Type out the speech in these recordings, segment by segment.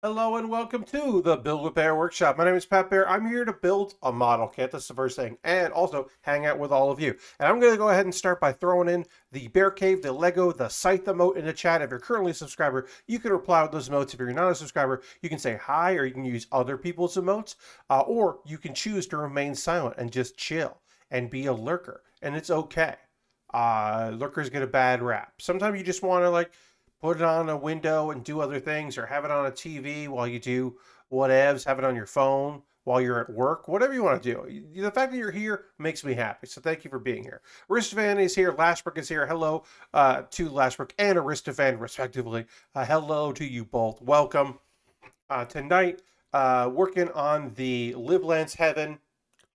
Hello and welcome to the Build With Baer Workshop. My name is Pat Bear. I'm here to build a model kit, that's the first thing, and also hang out with all of you. And I'm going to go ahead and start by throwing in the Bear Cave, the Lego, the Scythe emote in the chat. If you're currently a subscriber, you can reply with those emotes. If you're not a subscriber, you can say hi, or you can use other people's emotes, or you can choose to remain silent and just chill and be a lurker. And it's okay. Lurkers get a bad rap. Sometimes you just want to put it on a window and do other things, or have it on a TV while you do whatevs, have it on your phone while you're at work, whatever you want to do. The fact that you're here makes me happy. So thank you for being here. Aristovan is here. Lashbrook is here. Hello to Lashbrook and Aristovan, respectively. Hello to you both. Welcome. Tonight, working on the Livelance Heaven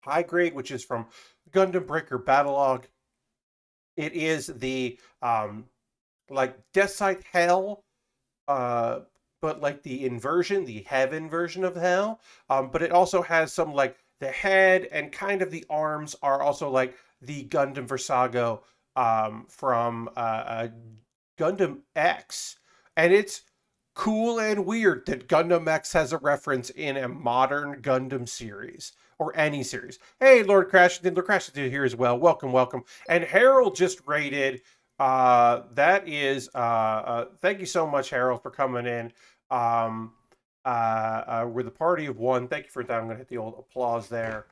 high grade, which is from Gundam Breaker Battlelog. It is the Death Scythe Hell, but like the inversion, the heaven version of hell. But it also has some the head and kind of the arms are also like the Gundam Versago from Gundam X, and it's cool and weird that Gundam X has a reference in a modern Gundam series or any series. Hey, Lord Crashington, Lord Crashington here as well. Welcome, welcome. And Harold just rated. That is, thank you so much, Harold, for coming in. We're the party of one. Thank you for that. I'm going to hit the old applause there.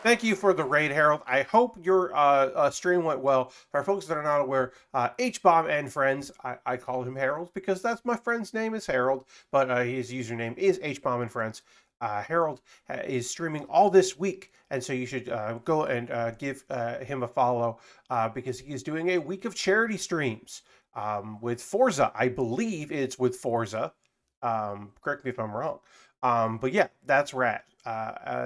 Thank you for the raid, Harold. I hope your stream went well. For folks that are not aware, H-Bomb and Friends, I call him Harold because that's my friend's name is Harold, but his username is H-Bomb and Friends. Harold is streaming all this week, and so you should go and give him a follow because he is doing a week of charity streams with Forza. I believe it's with Forza. Correct me if I'm wrong. But yeah, that's rad.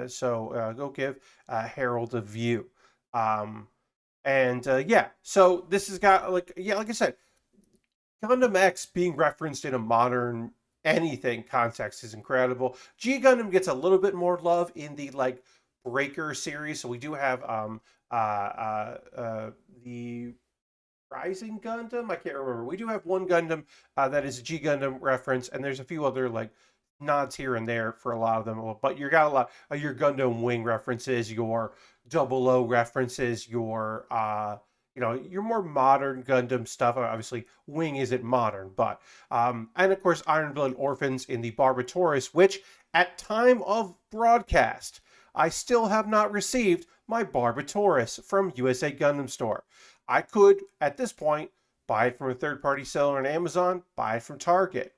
So go give Harold a view. Yeah, so this has got like I said, Gundam X being referenced in a modern anything context is incredible. G Gundam gets a little bit more love in the Breaker series. So we do have the Rising Gundam. I can't remember. We do have one Gundam that is a G Gundam reference, and there's a few other nods here and there for a lot of them. But you got a lot of your Gundam Wing references, your Double O references, your more modern Gundam stuff. Obviously, Wing isn't modern, but and of course Iron Blood Orphans in the Barbatorus, which at time of broadcast I still have not received my Barbatorus from USA Gundam Store. I could at this point buy it from a third-party seller on Amazon, buy it from Target.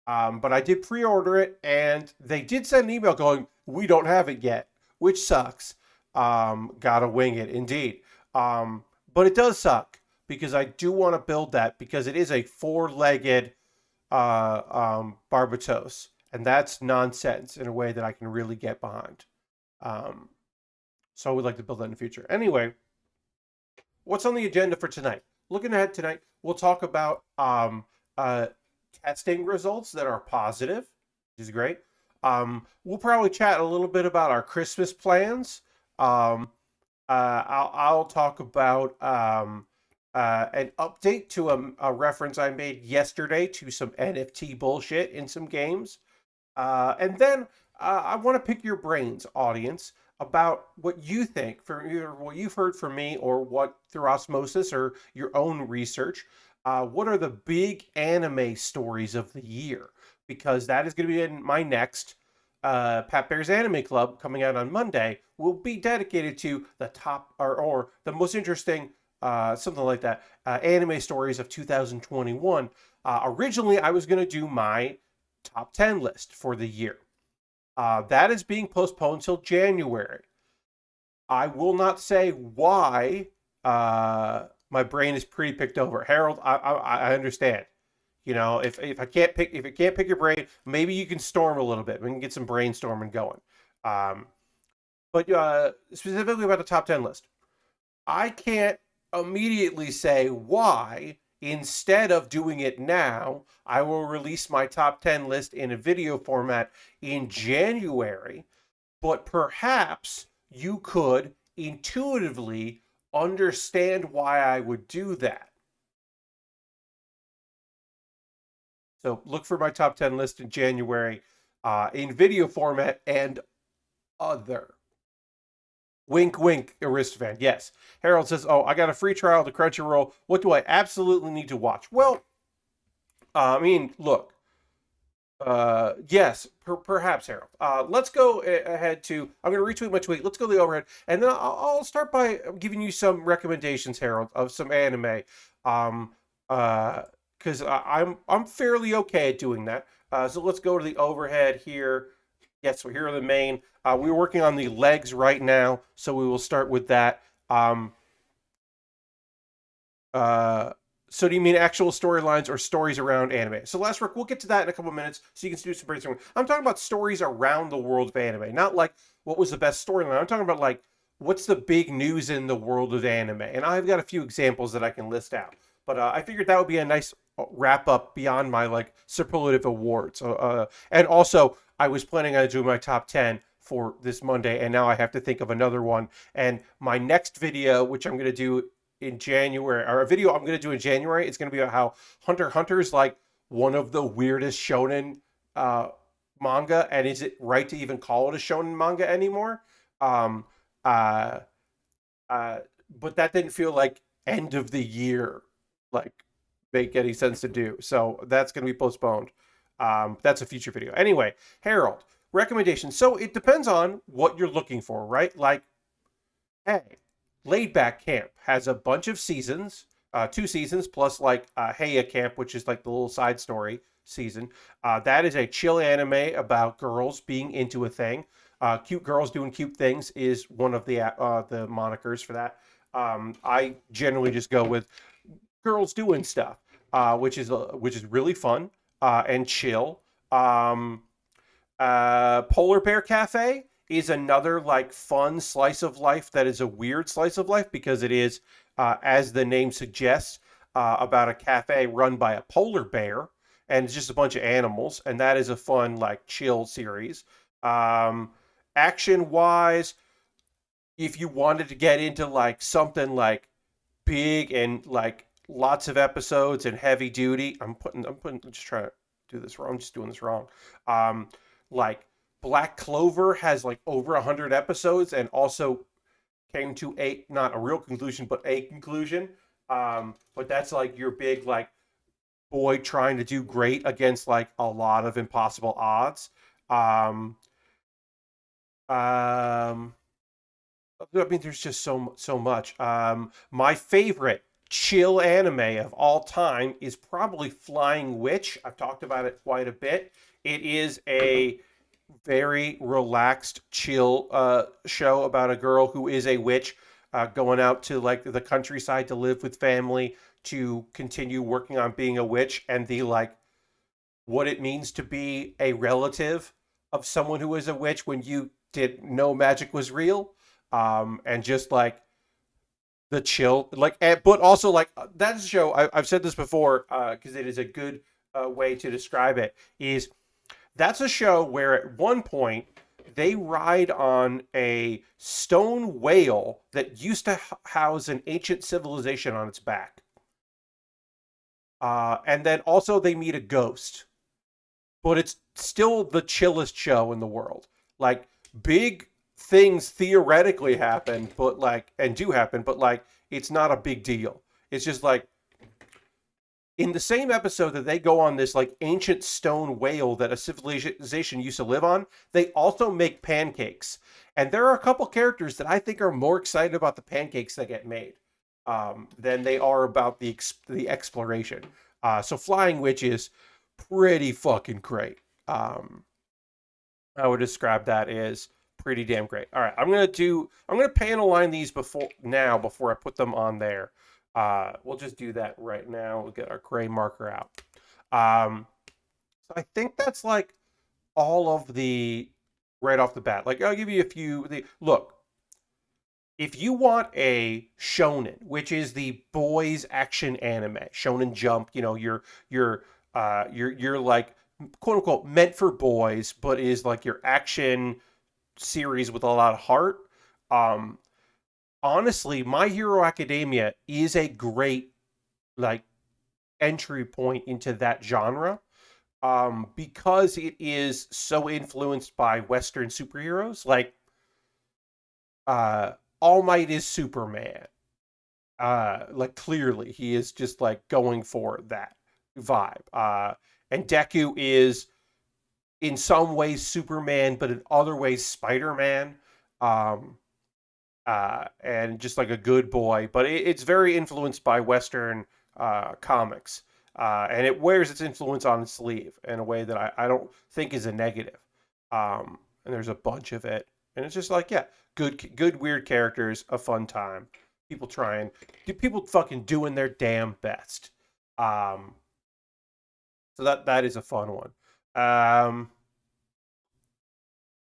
But I did pre-order it, and they did send an email going, "We don't have it yet," which sucks. Gotta wing it, indeed. But it does suck because I do want to build that because it is a four-legged Barbatos, and that's nonsense in a way that I can really get behind. So I would like to build that in the future. Anyway, what's on the agenda for tonight? Looking ahead tonight, we'll talk about testing results that are positive, which is great. We'll probably chat a little bit about our Christmas plans. I'll talk about an update to a reference I made yesterday to some NFT bullshit in some games. And then I want to pick your brains, audience, about what you think, from either what you've heard from me or what through osmosis or your own research. What are the big anime stories of the year? Because that is going to be in my next Pat Bear's Anime Club coming out on Monday. Will be dedicated to the top or the most interesting, something like that, anime stories of 2021. Originally, I was going to do my top 10 list for the year. That is being postponed until January. I will not say why. My brain is pretty picked over. Harold, I understand. If I can't pick if it can't pick your brain, maybe you can storm a little bit. We can get some brainstorming going. Um, but specifically about the top 10 list, I can't immediately say why. Instead of doing it now, I will release my top 10 list in a video format in January. But perhaps you could intuitively understand why I would do that. So look for my top 10 list in January in video format and other. Wink, wink, Aristophan. Yes. Harold says, oh, I got a free trial to Crunchyroll. What do I absolutely need to watch? Well, I mean, look. Yes, perhaps, Harold. Let's go ahead to. I'm going to retweet my tweet. Let's go to the overhead, and then I'll start by giving you some recommendations, Harold, of some anime. Um, because I'm fairly okay at doing that. So let's go to the overhead here. Yes, so here are the main. We're working on the legs right now, so we will start with that. Uh, so do you mean actual storylines or stories around anime? So last week, we'll get to that in a couple of minutes so you can do some brainstorming. I'm talking about stories around the world of anime, not like what was the best storyline. I'm talking about like what's the big news in the world of anime. And I've got a few examples that I can list out. But I figured that would be a nice wrap up beyond my like superlative awards. And also, I was planning on doing my top 10 for this Monday, and now I have to think of another one. And my next video, which I'm going to do in January, or a video I'm going to do in January, it's going to be about how Hunter x Hunter is like one of the weirdest shonen manga, and is it right to even call it a shonen manga anymore? Um, uh, but that didn't feel like end of the year, like make any sense to do. So that's going to be postponed. That's a future video. Anyway, Harold, recommendations. So it depends on what you're looking for, right? Like, hey, Laid Back Camp has a bunch of seasons, 2 seasons, plus like Heya Camp, which is like the little side story season. That is a chill anime about girls being into a thing. Cute girls doing cute things is one of the monikers for that. I generally just go with girls doing stuff, which is really fun and chill. Polar Bear Cafe is another like fun slice of life that is a weird slice of life because it is, as the name suggests, about a cafe run by a polar bear, and it's just a bunch of animals, and that is a fun like chill series. Action wise, if you wanted to get into like something like big and like lots of episodes and heavy duty, just trying to do this wrong. I'm just doing this wrong. Like Black Clover has like over 100 episodes and also came to a not a real conclusion but a conclusion. But that's like your big like boy trying to do great against like a lot of impossible odds. Um, um, I mean, there's just so much. My favorite chill anime of all time is probably Flying Witch. I've talked about it quite a bit. It is a very relaxed, chill show about a girl who is a witch, going out to like the countryside to live with family to continue working on being a witch, and the like what it means to be a relative of someone who is a witch when you did know magic was real, and just like the chill, like, but also like that's a show. I've said this before because it is a good way to describe it. Is that's a show where at one point they ride on a stone whale that used to house an ancient civilization on its back. And then also they meet a ghost, but it's still the chillest show in the world. Like, big things theoretically happen, but like, and do happen, but like, it's not a big deal. It's just like, in the same episode that they go on this like ancient stone whale that a civilization used to live on, they also make pancakes. And there are a couple characters that I think are more excited about the pancakes that get made than they are about the exploration. So Flying Witch is pretty fucking great. I would describe that as pretty damn great. All right, I'm gonna panel line these before I put them on there. We'll just do that right now. We'll get our gray marker out. So I think that's like all of the right off the bat. Like, I'll give you a few. Look, if you want a shonen, which is the boys action anime, Shonen Jump, you're like quote unquote meant for boys, but is like your action series with a lot of heart. Um, Honestly, My Hero Academia is a great like entry point into that genre. because it is so influenced by Western superheroes. Like, All Might is Superman. Like, clearly he is just like going for that vibe. And Deku is in some ways Superman, but in other ways Spider-Man. Um, and just like a good boy, but it's very influenced by Western comics. And it wears its influence on its sleeve in a way that I don't think is a negative. And there's a bunch of it. And it's just like, yeah, good, weird characters, a fun time. People fucking doing their damn best. Um, so that is a fun one. Um,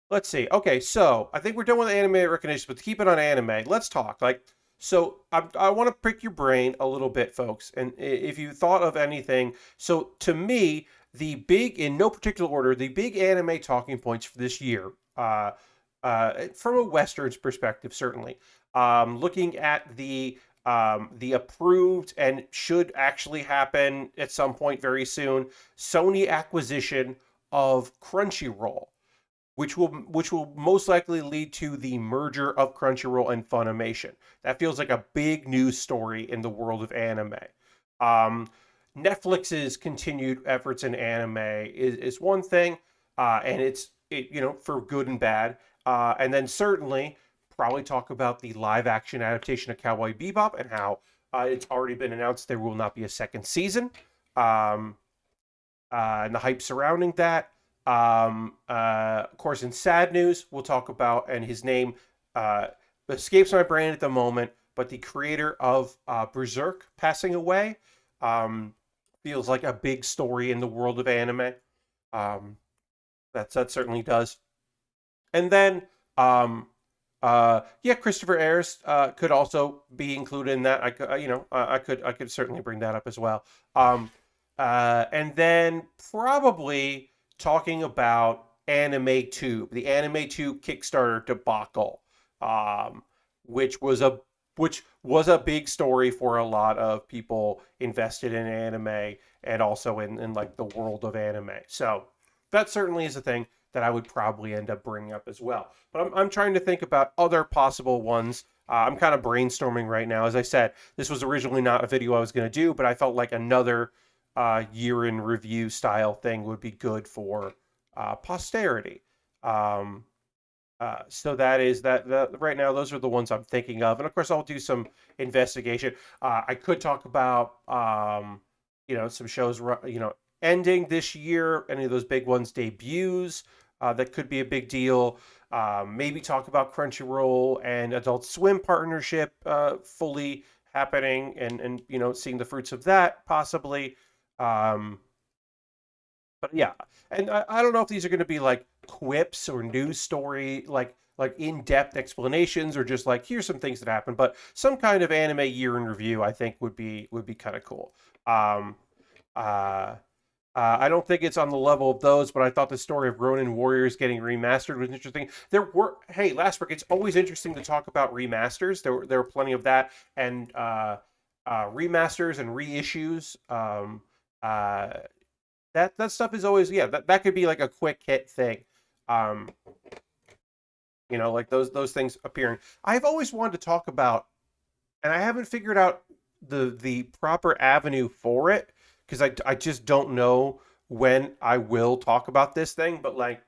let's see. Okay, so I think we're done with anime recognition, but to keep it on anime, let's talk. I want to prick your brain a little bit, folks. And if you thought of anything, so to me, in no particular order, the big anime talking points for this year, from a Western's perspective, certainly, looking at the approved and should actually happen at some point very soon, Sony acquisition of Crunchyroll, which will most likely lead to the merger of Crunchyroll and Funimation. That feels like a big news story in the world of anime. Um, Netflix's continued efforts in anime is one thing, and for good and bad. And then certainly probably talk about the live action adaptation of Cowboy Bebop and how it's already been announced there will not be a second season. Um, and the hype surrounding that. Of course, in sad news, we'll talk about, and his name escapes my brain at the moment, but the creator of Berserk passing away. Um, Feels like a big story in the world of anime. Um, that certainly does. And then, yeah, Christopher Ayers could also be included in that. I could certainly bring that up as well. And then probably talking about Anime Tube, the Anime Tube Kickstarter debacle, um, which was a which was a big story for a lot of people invested in anime and also in like the world of anime. So that certainly is a thing that I would probably end up bringing up as well. But I'm trying to think about other possible ones. I'm kind of brainstorming right now. As I said, this was originally not a video I was going to do, but I felt like another year in review style thing would be good for posterity. Um, so that is that right now. Those are the ones I'm thinking of, and of course I'll do some investigation. I could talk about some shows ending this year. Any of those big ones debuts that could be a big deal. Maybe talk about Crunchyroll and Adult Swim partnership fully happening and seeing the fruits of that possibly. Um, but yeah, and I don't know if these are going to be like quips or news story, like in-depth explanations, or just like here's some things that happened. But some kind of anime year in review, I think would be kind of cool. Um, uh, I don't think it's on the level of those, but I thought the story of Ronin Warriors getting remastered was interesting. Last week, it's always interesting to talk about remasters. There were plenty of that, and remasters and reissues. Uh, that stuff is always, yeah, that could be like a quick hit thing. Um, like those things appearing. I've always wanted to talk about, and I haven't figured out the proper avenue for it because I just don't know when I will talk about this thing, but like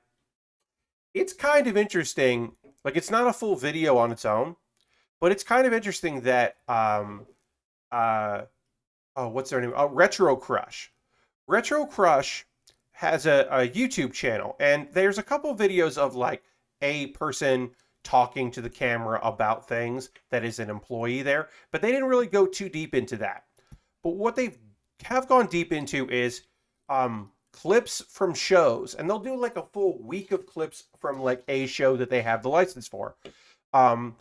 it's kind of interesting. Like it's not a full video on its own, but it's kind of interesting that uh oh, what's their name? Oh, Retro Crush. Retro Crush has a YouTube channel, and there's a couple videos of like a person talking to the camera about things that is an employee there, but they didn't really go too deep into that. But what they have gone deep into is clips from shows, and they'll do like a full week of clips from like a show that they have the license for. Um,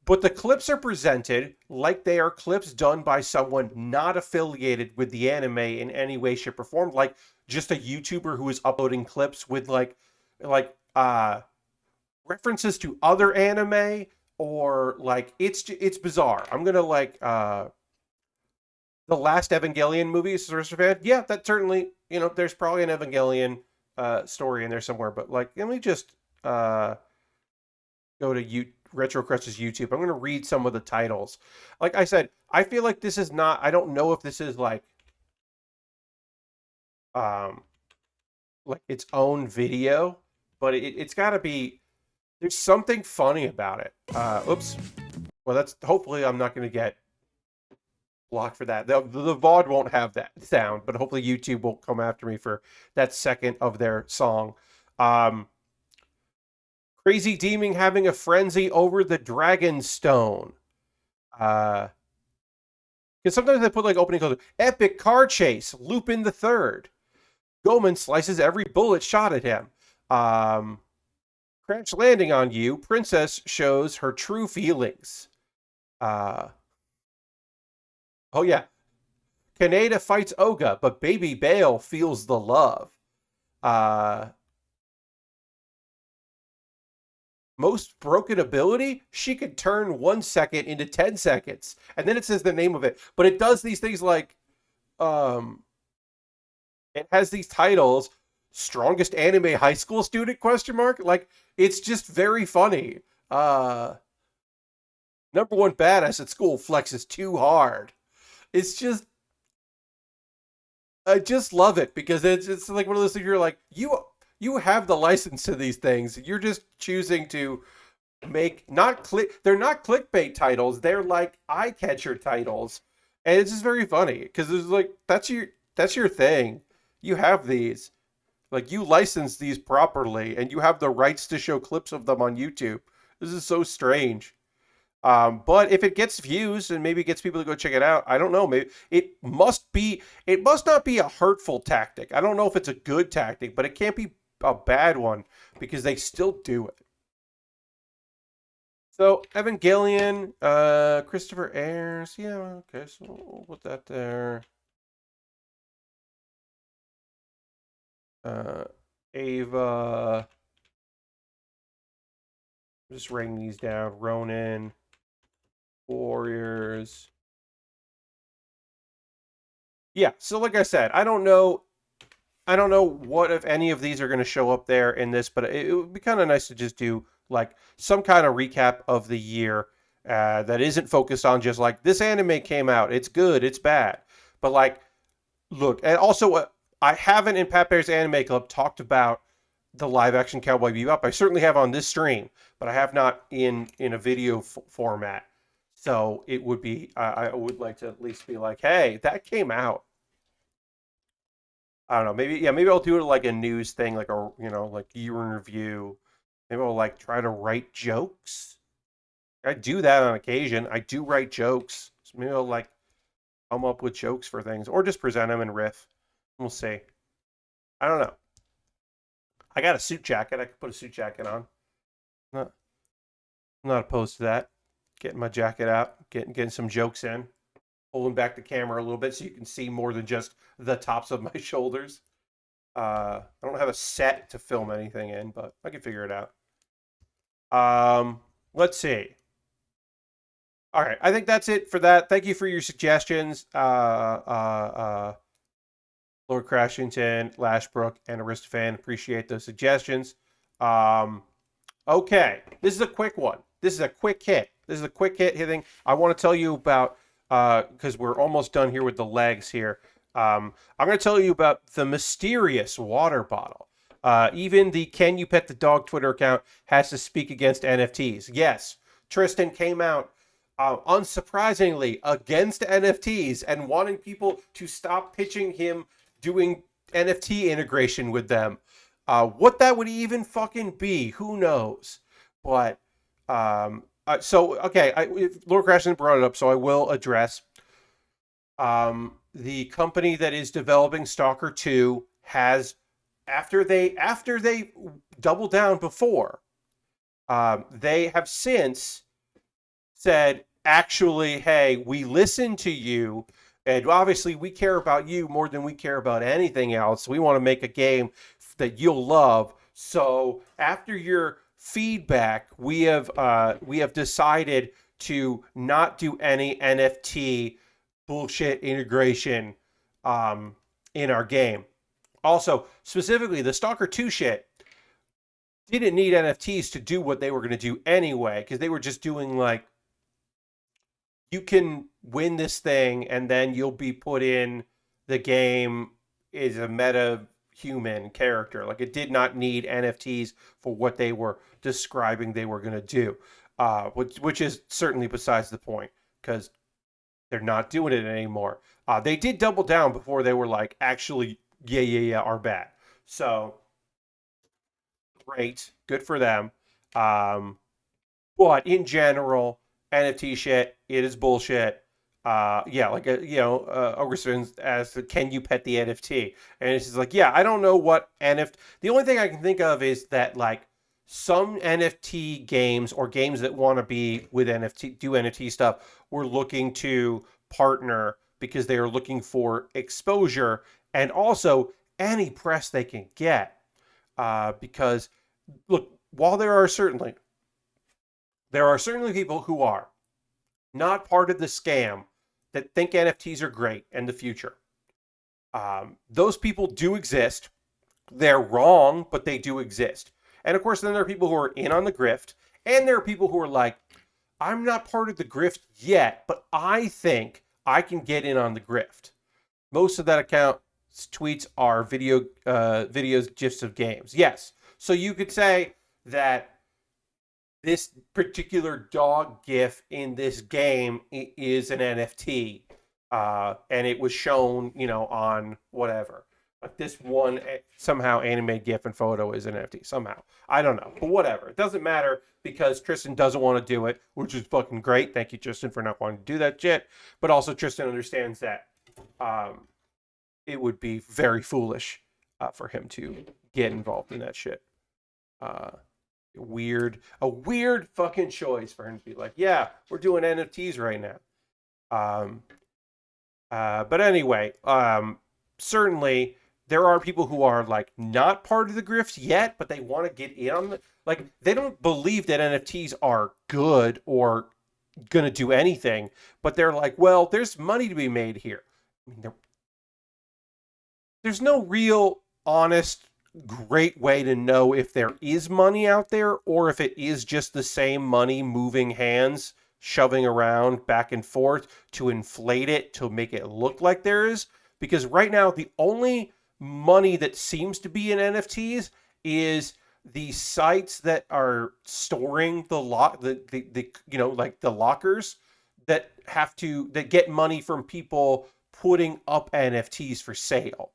but the clips are presented like they are clips done by someone not affiliated with the anime in any way, shape, or form, like just a YouTuber who is uploading clips with like references to other anime, or like it's bizarre. I'm gonna like the last Evangelion movie, Sorcerer Fan. Yeah, that certainly you know, there's probably an Evangelion story in there somewhere, but like, let me just go to Retro Crush's YouTube. I'm going to read some of the titles. Like I said, I feel like this is not, I don't know if this is um, like its own video, but it's got to be, there's something funny about it. Oops. Well, that's, hopefully I'm not going to get blocked for that. The VOD won't have that sound, but hopefully YouTube won't come after me for that second of their song. Crazy Demon having a frenzy over the Dragon Stone. Because sometimes they put like opening close. Epic car chase. Lupin the Third. Goman slices every bullet shot at him. Crash landing on you. Princess shows her true feelings. Oh yeah. Kaneda fights Oga, but Baby Bale feels the love. Most broken ability, she could turn 1 second into 10 seconds. And then it says the name of it. But it does these things like, it has these titles, strongest anime high school student, question mark. Like, it's just very funny. Number one badass at school flexes too hard. It's just, I just love it because it's like one of those things you're like, you have the license to these things. You're just choosing to make they're not clickbait titles. They're like eye catcher titles. And it's just very funny because it's like that's your thing. You have these. Like you license these properly and you have the rights to show clips of them on YouTube. This is so strange. But if it gets views and maybe gets people to go check it out, I don't know. Maybe it must not be a hurtful tactic. I don't know if it's a good tactic, but it can't be a bad one because they still do it. So Evangelion, Christopher Ayers, yeah, okay, so we'll put that there. Ava, just writing these down. Ronin, Warriors. Yeah, so like I said, I don't know what if any of these are going to show up there in this, but it would be kind of nice to just do like some kind of recap of the year that isn't focused on just like this anime came out, it's good, it's bad, but like look, and also I haven't in Pat Bear's Anime Club talked about the live action Cowboy Bebop. I certainly have on this stream, but I have not in a video format. So it would be I would like to at least be like, hey, that came out. I don't know. Maybe I'll do it like a news thing, like a like year in review. Maybe I'll like try to write jokes. I do that on occasion. I do write jokes. So maybe I'll like come up with jokes for things, or just present them and riff. We'll see. I don't know. I got a suit jacket. I could put a suit jacket on. I'm not opposed to that. Getting my jacket out, getting some jokes in, holding back the camera a little bit so you can see more than just the tops of my shoulders. I don't have a set to film anything in, but I can figure it out. Let's see. All right, I think that's it for that. Thank you for your suggestions, Lord Crashington, Lashbrook, and Aristophan. Appreciate those suggestions. Okay, this is a quick one. This is a quick hit. Hitting. I want to tell you about because we're almost done here with the legs here. I'm going to tell you about the mysterious water bottle. Even the Can You Pet the Dog Twitter account has to speak against NFTs. Yes, Tristan came out unsurprisingly against NFTs and wanting people to stop pitching him doing NFT integration with them. What that would even fucking be, who knows? But okay, Lord Crashington brought it up, so I will address. The company that is developing Stalker 2 has, after they doubled down before, they have since said, actually, hey, we listen to you, and obviously we care about you more than we care about anything else. We want to make a game that you'll love. So after your feedback, we have decided to not do any NFT bullshit integration in our game. Also, specifically, the Stalker 2 shit didn't need NFTs to do what they were going to do anyway, because they were just doing like, you can win this thing and then you'll be put in the game as a meta human character. Like, it did not need NFTs for what they were describing they were going to do, which is certainly besides the point, because they're not doing it anymore. They did double down before they were like, actually, yeah, are bad. So, great. Good for them. But in general, NFT shit, it is bullshit. Yeah, like a response as to, can you pet the NFT? And it's just like, yeah, I don't know what NFT. The only thing I can think of is that like some NFT games or games that want to be with NFT, do NFT stuff, were looking to partner because they are looking for exposure and also any press they can get. Because look, while there are certainly people who are not part of the scam that think NFTs are great in the future. Those people do exist. They're wrong, but they do exist. And of course, then there are people who are in on the grift, and there are people who are like, I'm not part of the grift yet, but I think I can get in on the grift. Most of that account's tweets are videos, gifs of games. Yes. So you could say that this particular dog gif in this game is an NFT, and it was shown, on whatever. Like this one somehow animated gif and photo is an NFT somehow. I don't know, but whatever. It doesn't matter because Tristan doesn't want to do it, which is fucking great. Thank you, Tristan, for not wanting to do that shit. But also, Tristan understands that it would be very foolish for him to get involved in that shit. A weird fucking choice for him to be like, yeah, we're doing NFTs right now. But anyway, certainly there are people who are like not part of the grift yet, but they want to get in on the, like, they don't believe that NFTs are good or gonna do anything, but they're like, well, there's money to be made here. I mean, there's no real honest great way to know if there is money out there or if it is just the same money moving hands, shoving around back and forth to inflate it to make it look like there is. Because right now, the only money that seems to be in NFTs is the sites that are storing the like the lockers that get money from people putting up NFTs for sale.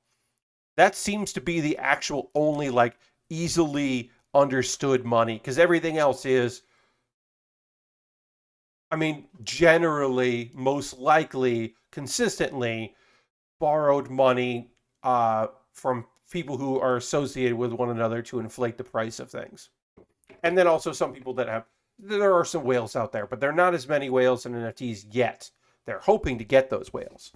That seems to be the actual only like easily understood money, because everything else is, I mean, generally, most likely, consistently borrowed money from people who are associated with one another to inflate the price of things. And then also some people there are some whales out there, but there are not as many whales in NFTs yet. They're hoping to get those whales.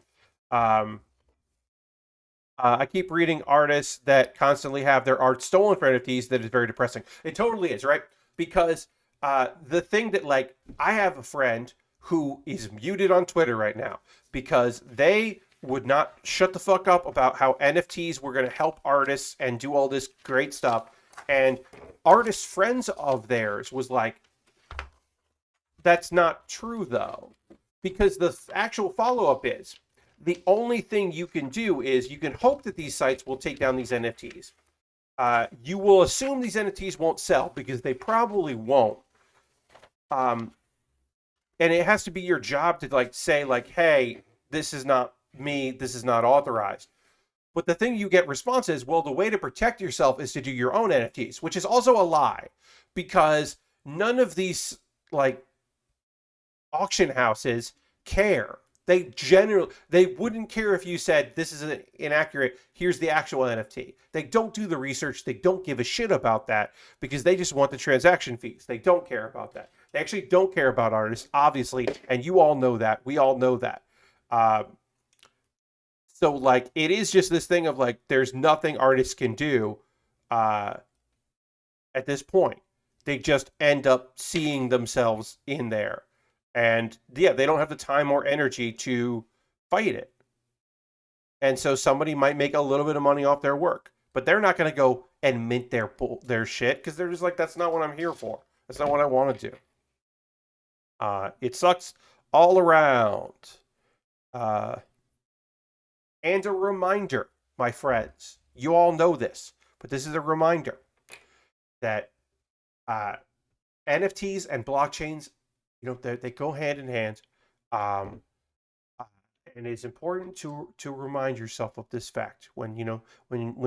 I keep reading artists that constantly have their art stolen for NFTs. That is very depressing. It totally is, right? Because the thing that, like, I have a friend who is muted on Twitter right now because they would not shut the fuck up about how NFTs were going to help artists and do all this great stuff. And artist friends of theirs was like, that's not true, though. Because the actual follow-up is, the only thing you can do is you can hope that these sites will take down these NFTs. You will assume these NFTs won't sell because they probably won't. And it has to be your job to like say like, hey, this is not me, this is not authorized. But the thing you get response is, well, the way to protect yourself is to do your own NFTs, which is also a lie, because none of these like auction houses care. They wouldn't care if you said this is inaccurate, here's the actual NFT. They don't do the research. They don't give a shit about that because they just want the transaction fees. They don't care about that. They actually don't care about artists, obviously, and you all know that. We all know that. So like, it is just this thing of like, there's nothing artists can do at this point. They just end up seeing themselves in there. And yeah, they don't have the time or energy to fight it. And so somebody might make a little bit of money off their work, but they're not going to go and mint their shit because they're just like, that's not what I'm here for. That's not what I want to do. It sucks all around. Uh, and a reminder, my friends, you all know this, but this is a reminder that uh, NFTs and blockchains, they go hand in hand. Um, and it's important to remind yourself of this fact when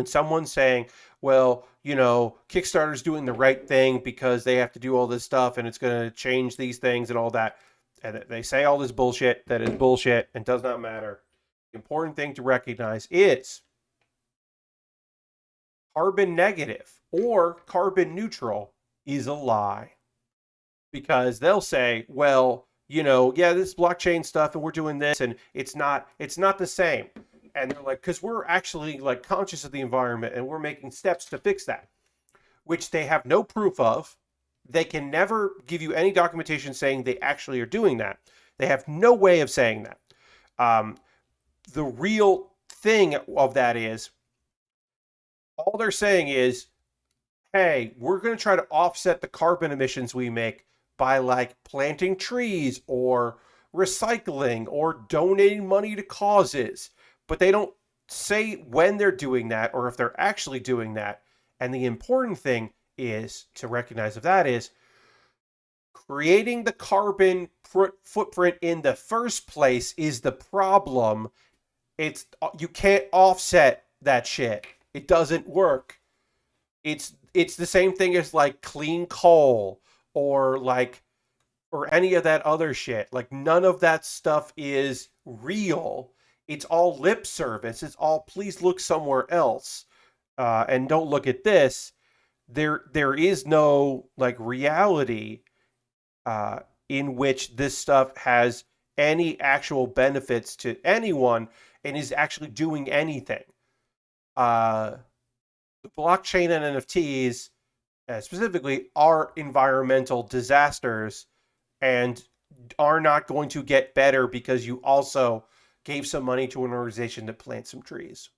someone's saying, well, Kickstarter's doing the right thing because they have to do all this stuff and it's going to change these things and all that, and they say all this bullshit that is bullshit and does not matter. The important thing to recognize is carbon negative or carbon neutral is a lie, because they'll say, well, yeah, this blockchain stuff and we're doing this and it's not the same. And they're like, because we're actually like conscious of the environment and we're making steps to fix that, which they have no proof of. They can never give you any documentation saying they actually are doing that. They have no way of saying that. The real thing of that is, all they're saying is, hey, we're going to try to offset the carbon emissions we make by like planting trees or recycling or donating money to causes. But they don't say when they're doing that or if they're actually doing that. And the important thing is to recognize of that is creating the carbon footprint in the first place is the problem. You can't offset that shit. It doesn't work. It's the same thing as like clean coal or any of that other shit. Like none of that stuff is real. It's all lip service. It's all please look somewhere else and don't look at this. There is no like reality in which this stuff has any actual benefits to anyone and is actually doing anything. Blockchain and NFTs specifically are environmental disasters and are not going to get better because you also gave some money to an organization to plant some trees.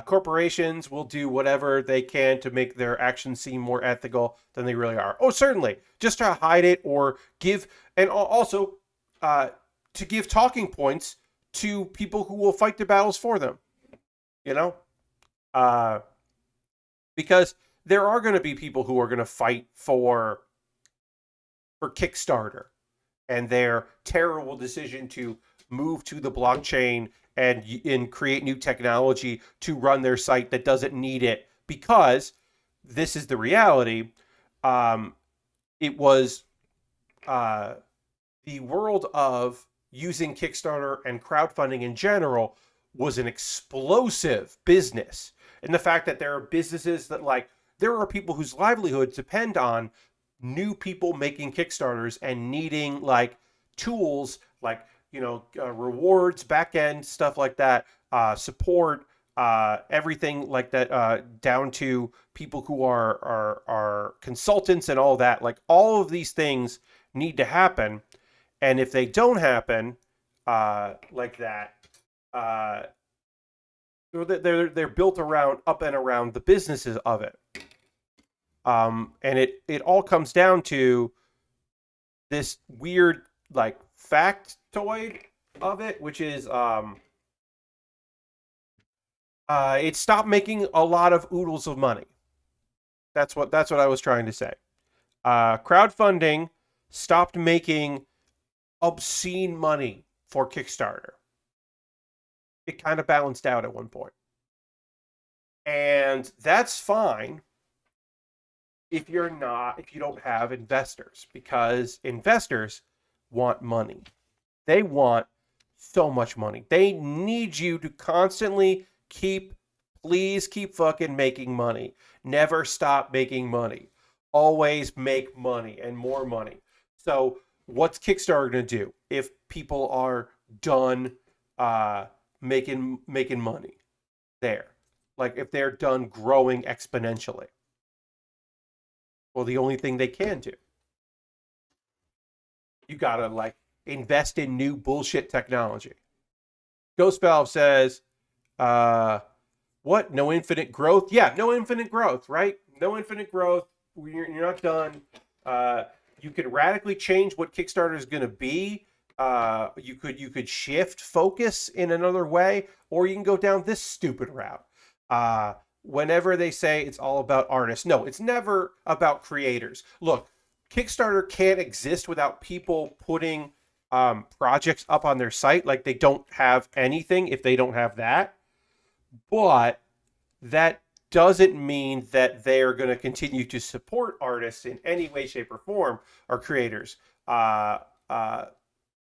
Corporations will do whatever they can to make their actions seem more ethical than they really are. Oh, certainly, just to hide it or give, and also to give talking points to people who will fight the battles for them. Uh, because there are going to be people who are going to fight for Kickstarter and their terrible decision to move to the blockchain and create new technology to run their site that doesn't need it, because this is the reality. It was the world of using Kickstarter and crowdfunding in general was an explosive business. And the fact that there are businesses that there are people whose livelihoods depend on new people making Kickstarters and needing tools rewards, back end stuff like that, support, everything like that, down to people who are consultants and all that. All of these things need to happen, and if they don't happen like that, they're built up and around the businesses of it. And it all comes down to this weird factoid of it, which is it stopped making a lot of oodles of money. That's what I was trying to say. Crowdfunding stopped making obscene money for Kickstarter. It kind of balanced out at one point. And that's fine if you don't have investors, because investors want money. They want so much money. They need you to constantly please keep fucking making money. Never stop making money. Always make money and more money. So what's Kickstarter going to do if people are done making money there? If they're done growing exponentially? Well, the only thing they can do, you gotta invest in new bullshit technology. Ghost Valve says, what? No infinite growth? Yeah, no infinite growth, right? No infinite growth. You're not done. Uh, you could radically change what Kickstarter is going to be. You could shift focus in another way, or you can go down this stupid route. Whenever they say it's all about artists, no, it's never about creators. Look, Kickstarter can't exist without people putting projects up on their site. Like they don't have anything if they don't have that. But that doesn't mean that they are going to continue to support artists in any way, shape, or form, or creators. Uh, uh,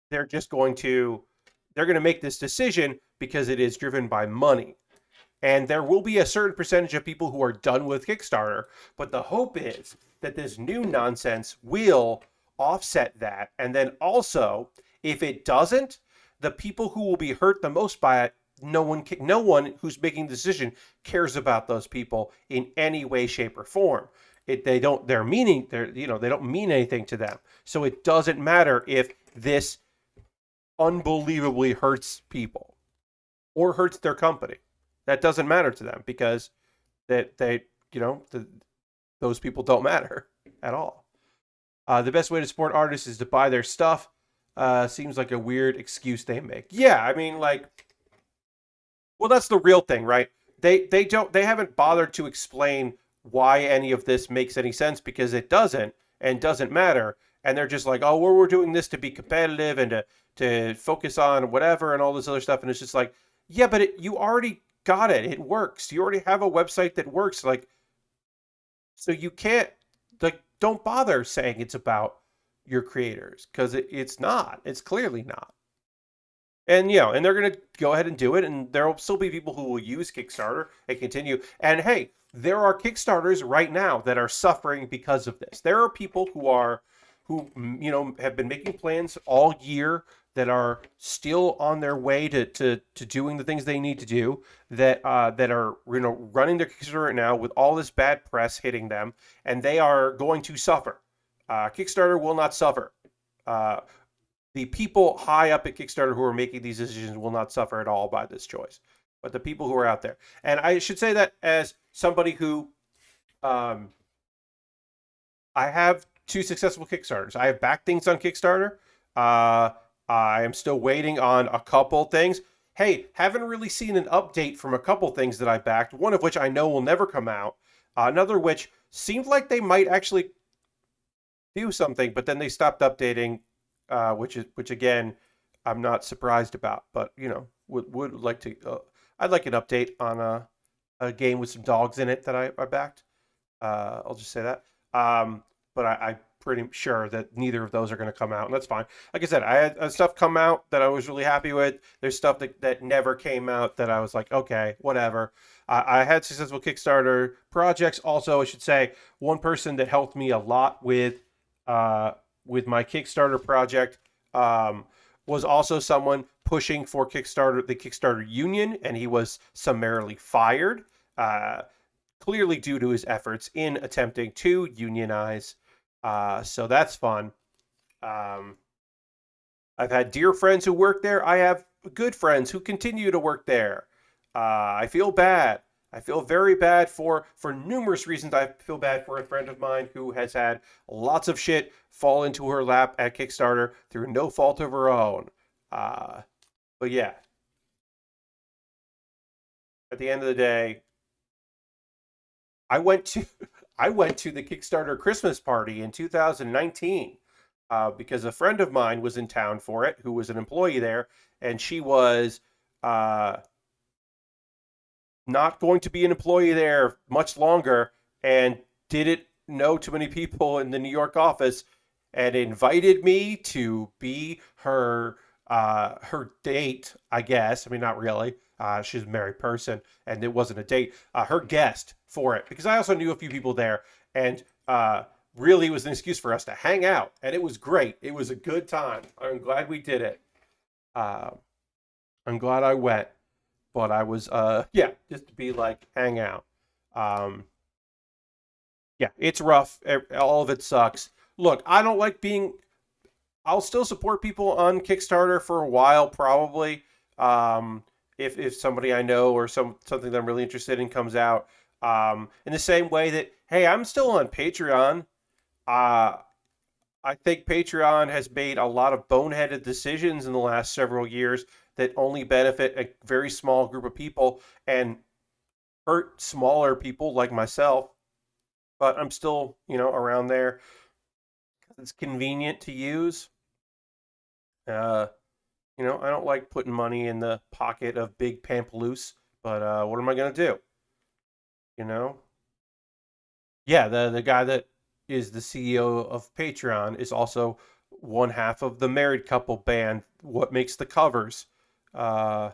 they're just going to make this decision because it is driven by money. And there will be a certain percentage of people who are done with Kickstarter, but the hope is that this new nonsense will offset that. And then also, if it doesn't, the people who will be hurt the most by it, no one who's making the decision cares about those people in any way, shape, or form. They don't they don't mean anything to them. So it doesn't matter if this unbelievably hurts people or hurts their company. That doesn't matter to them because those people don't matter at all. The best way to support artists is to buy their stuff. Seems like a weird excuse they make. Yeah, I mean, well, that's the real thing, right? They haven't bothered to explain why any of this makes any sense because it doesn't and doesn't matter. And they're just like, oh, we're doing this to be competitive and to focus on whatever and all this other stuff. And it's just like, yeah, but you already got it. It works. You already have a website that works. Like, so you can't, like, don't bother saying it's about your creators because it's not. It's clearly not. And and they're going to go ahead and do it, and there will still be people who will use Kickstarter and continue. And hey, there are Kickstarters right now that are suffering because of this. There are people who have been making plans all year that are still on their way to doing the things they need to do that are running their Kickstarter right now with all this bad press hitting them, and they are going to suffer. Kickstarter will not suffer. The people high up at Kickstarter who are making these decisions will not suffer at all by this choice, but the people who are out there. And I should say that as somebody who, I have 2 successful Kickstarters. I have backed things on Kickstarter. I am still waiting on a couple things. Hey, haven't really seen an update from a couple things that I backed, one of which I know will never come out. Another which seemed like they might actually do something, but then they stopped updating, which again, I'm not surprised about. But would like to. I'd like an update on a game with some dogs in it that I backed. I'll just say that. But I'm pretty sure that neither of those are going to come out, and that's fine. Like I said, I had stuff come out that I was really happy with. There's stuff that never came out that I was like, okay, whatever. I had successful Kickstarter projects. Also, I should say, one person that helped me a lot with my Kickstarter project was also someone pushing for the Kickstarter union, and he was summarily fired, clearly due to his efforts in attempting to unionize. So that's fun. I've had dear friends who work there. I have good friends who continue to work there. I feel bad. I feel very bad for numerous reasons. I feel bad for a friend of mine who has had lots of shit fall into her lap at Kickstarter through no fault of her own. But yeah, at the end of the day, I went to the Kickstarter Christmas party in 2019 because a friend of mine was in town for it, who was an employee there, and she was not going to be an employee there much longer, and didn't know too many people in the New York office, and invited me to be her date, I guess. I mean, not really. She's a married person, and it wasn't a date. Her guest for it, because I also knew a few people there, and really it was an excuse for us to hang out, and it was great. It was a good time. I'm glad we did it. I'm glad I went, but I was just to be like hang out. Um, yeah, it's rough. All of it sucks. Look, I don't like being. I'll still support people on Kickstarter for a while, probably. If somebody I know or something that I'm really interested in comes out. In the same way that, hey, I'm still on Patreon. Uh, I think Patreon has made a lot of boneheaded decisions in the last several years that only benefit a very small group of people and hurt smaller people like myself. But I'm still, around there. It's convenient to use. Uh, I don't like putting money in the pocket of big Pampaloose, but what am I gonna do? You know? Yeah, the guy that is the CEO of Patreon is also one half of the married couple band. What makes the covers? Uh,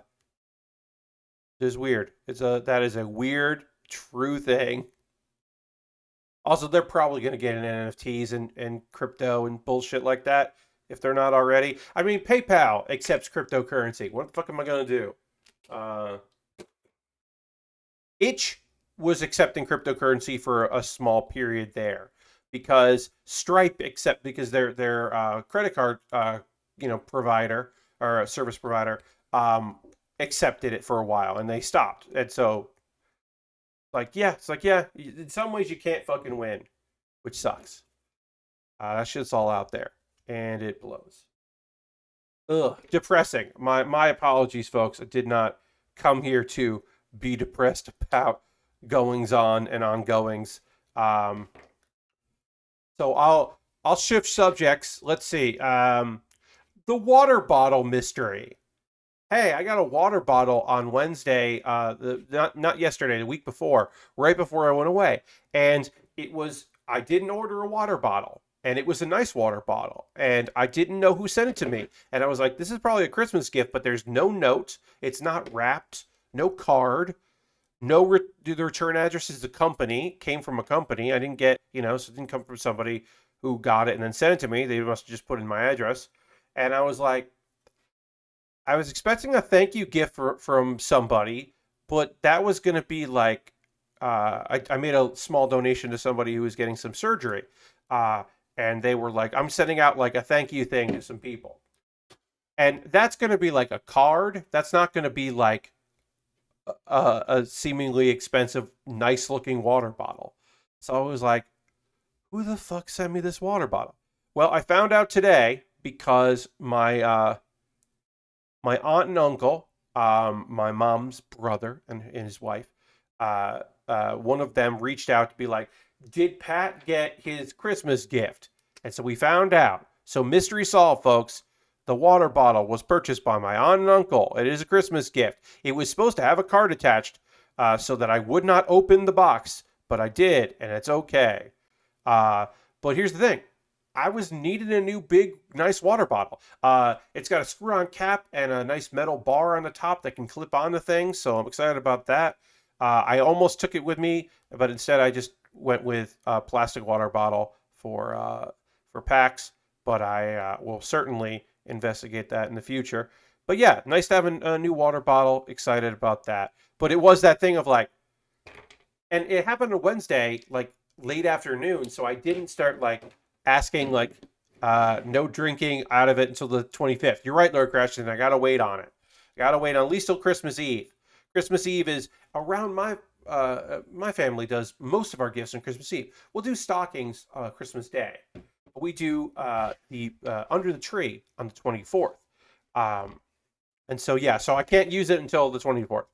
is weird. That is a weird, true thing. Also, they're probably going to get in NFTs and crypto and bullshit like that if they're not already. I mean, PayPal accepts cryptocurrency. What the fuck am I going to do? Uh, Itch was accepting cryptocurrency for a small period there because Stripe because their credit card provider or a service provider accepted it for a while and they stopped. And so it's like yeah, in some ways you can't fucking win, which sucks. That shit's all out there and it blows. Ugh, depressing. My apologies, folks. I did not come here to be depressed about goings on and ongoings. Um, so I'll shift subjects. Let's see. The water bottle mystery. Hey, I got a water bottle on Wednesday. Not yesterday, the week before, right before I went away, and I didn't order a water bottle. And it was a nice water bottle. And I didn't know who sent it to me. And I was like, this is probably a Christmas gift, but there's no note. It's not wrapped, no card, the return address is the company, came from a company. I didn't get, so it didn't come from somebody who got it and then sent it to me. They must have just put in my address. And I was like, I was expecting a thank you gift from somebody, but that was going to be like, I made a small donation to somebody who was getting some surgery. And they were like, I'm sending out like a thank you thing to some people. And that's going to be like a card. That's not going to be like a seemingly expensive, nice looking water bottle. So I was like, who the fuck sent me this water bottle? Well, I found out today because my aunt and uncle, my mom's brother and his wife, one of them reached out to be like, did Pat get his Christmas gift? And so we found out. So mystery solved, folks. The water bottle was purchased by my aunt and uncle. It is a Christmas gift. It was supposed to have a card attached so that I would not open the box, but I did, and it's okay. But here's the thing. I was needing a new big, nice water bottle. It's got a screw-on cap and a nice metal bar on the top that can clip onto things, so I'm excited about that. I almost took it with me, but instead I just went with a plastic water bottle for PAX. But I will certainly investigate that in the future. But yeah, nice to have a new water bottle. Excited about that. But it was that thing of like, and it happened on Wednesday, like late afternoon, so I didn't start like asking like no drinking out of it until the 25th. You're right, Lord Crashton. I gotta wait on it. I gotta wait on at least till Christmas Eve. Christmas Eve is around my family does most of our gifts on Christmas Eve. We'll do stockings Christmas Day. We do the under the tree on the 24th. And so yeah, so I can't use it until the 24th.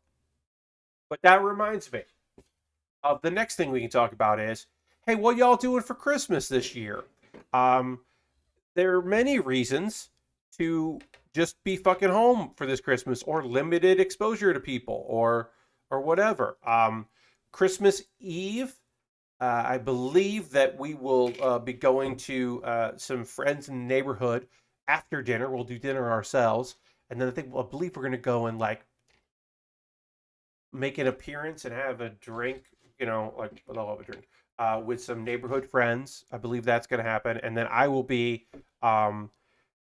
But that reminds me of the next thing we can talk about is, hey, what y'all doing for Christmas this year? Um, there are many reasons to just be fucking home for this Christmas or limited exposure to people or whatever. Christmas Eve, I believe that we will be going to some friends in the neighborhood after dinner. We'll do dinner ourselves, and then I believe we're going to go and like make an appearance and have a drink. Like I'll have a drink with some neighborhood friends. I believe that's going to happen, and then I will be, then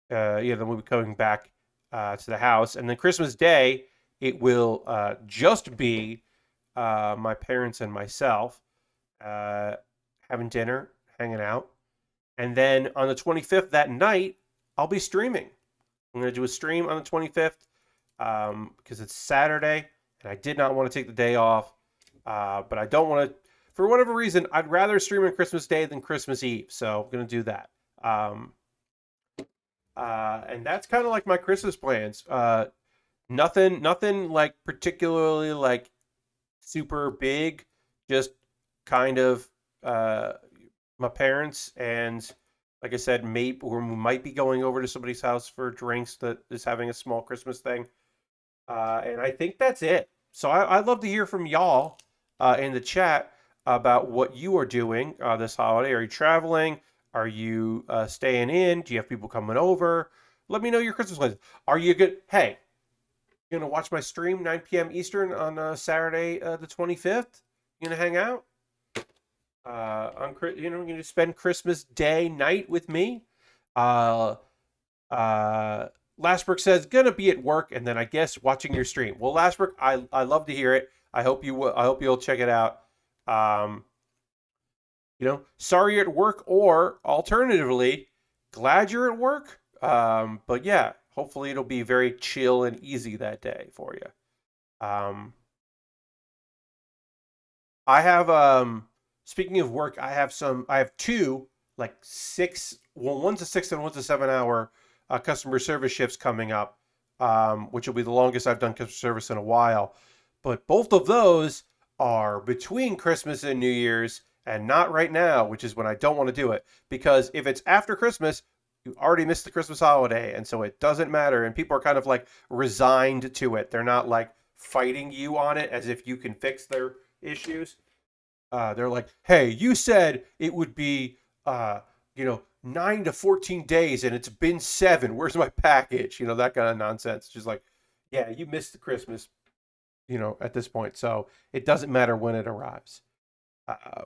we'll be coming back to the house, and then Christmas Day it will just be my parents and myself having dinner, hanging out, and then on the 25th that night I'll be streaming. I'm going to do a stream on the 25th because it's Saturday and I did not want to take the day off. But I don't want to, for whatever reason, I'd rather stream on Christmas Day than Christmas Eve. So I'm going to do that. And that's kind of like my Christmas plans. Nothing like particularly like super big, just kind of my parents and like I said, maybe we might be going over to somebody's house for drinks that is having a small Christmas thing. And I think that's it. So I'd love to hear from y'all in the chat about what you are doing this holiday. Are you traveling? Are you staying in? Do you have people coming over? Let me know your Christmas plans. Are you good? Hey, you gonna watch my stream 9 p.m. Eastern on Saturday the 25th? You gonna hang out? You're gonna spend Christmas Day night with me. Uh, Lastbrook says gonna be at work and then I guess watching your stream. Well, Lastbrook, I love to hear it. I hope you will. I hope you'll check it out. Sorry you're at work, or alternatively, glad you're at work. But yeah, hopefully it'll be very chill and easy that day for you. I have speaking of work, I have two like one's a 6 and one's a 7 hour customer service shifts coming up, which will be the longest I've done customer service in a while. But both of those are between Christmas and New Year's and not right now, which is when I don't want to do it. Because if it's after Christmas, you already missed the Christmas holiday. And so it doesn't matter. And people are kind of like resigned to it. They're not like fighting you on it as if you can fix their issues. They're like, hey, you said it would be, 9 to 14 days and it's been 7. Where's my package? That kind of nonsense. Just like, yeah, you missed the Christmas, at this point. So it doesn't matter when it arrives,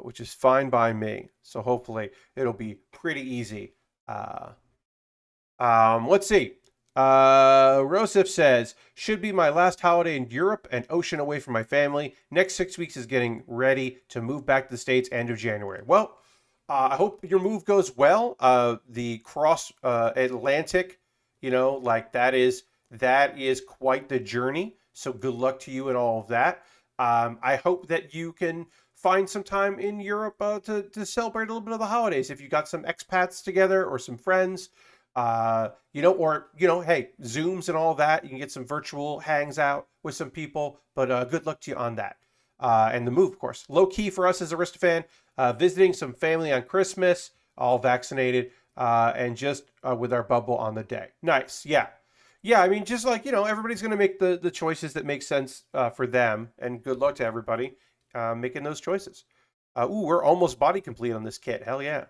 which is fine by me. So hopefully it'll be pretty easy. Let's see. Rosif says, should be my last holiday in Europe and ocean away from my family. Next 6 weeks is getting ready to move back to the States end of January. Well, I hope your move goes well. The cross Atlantic, that is quite the journey. So good luck to you and all of that. I hope that you can find some time in Europe to celebrate a little bit of the holidays. If you got some expats together or some friends, hey, Zooms and all that. You can get some virtual hangs out with some people, but good luck to you on that. And the move, of course. Low key for us as Aristofan, visiting some family on Christmas, all vaccinated, and just with our bubble on the day. Nice, yeah. Yeah, I mean, just like, everybody's going to make the choices that make sense for them, and good luck to everybody making those choices. We're almost body complete on this kit. Hell yeah.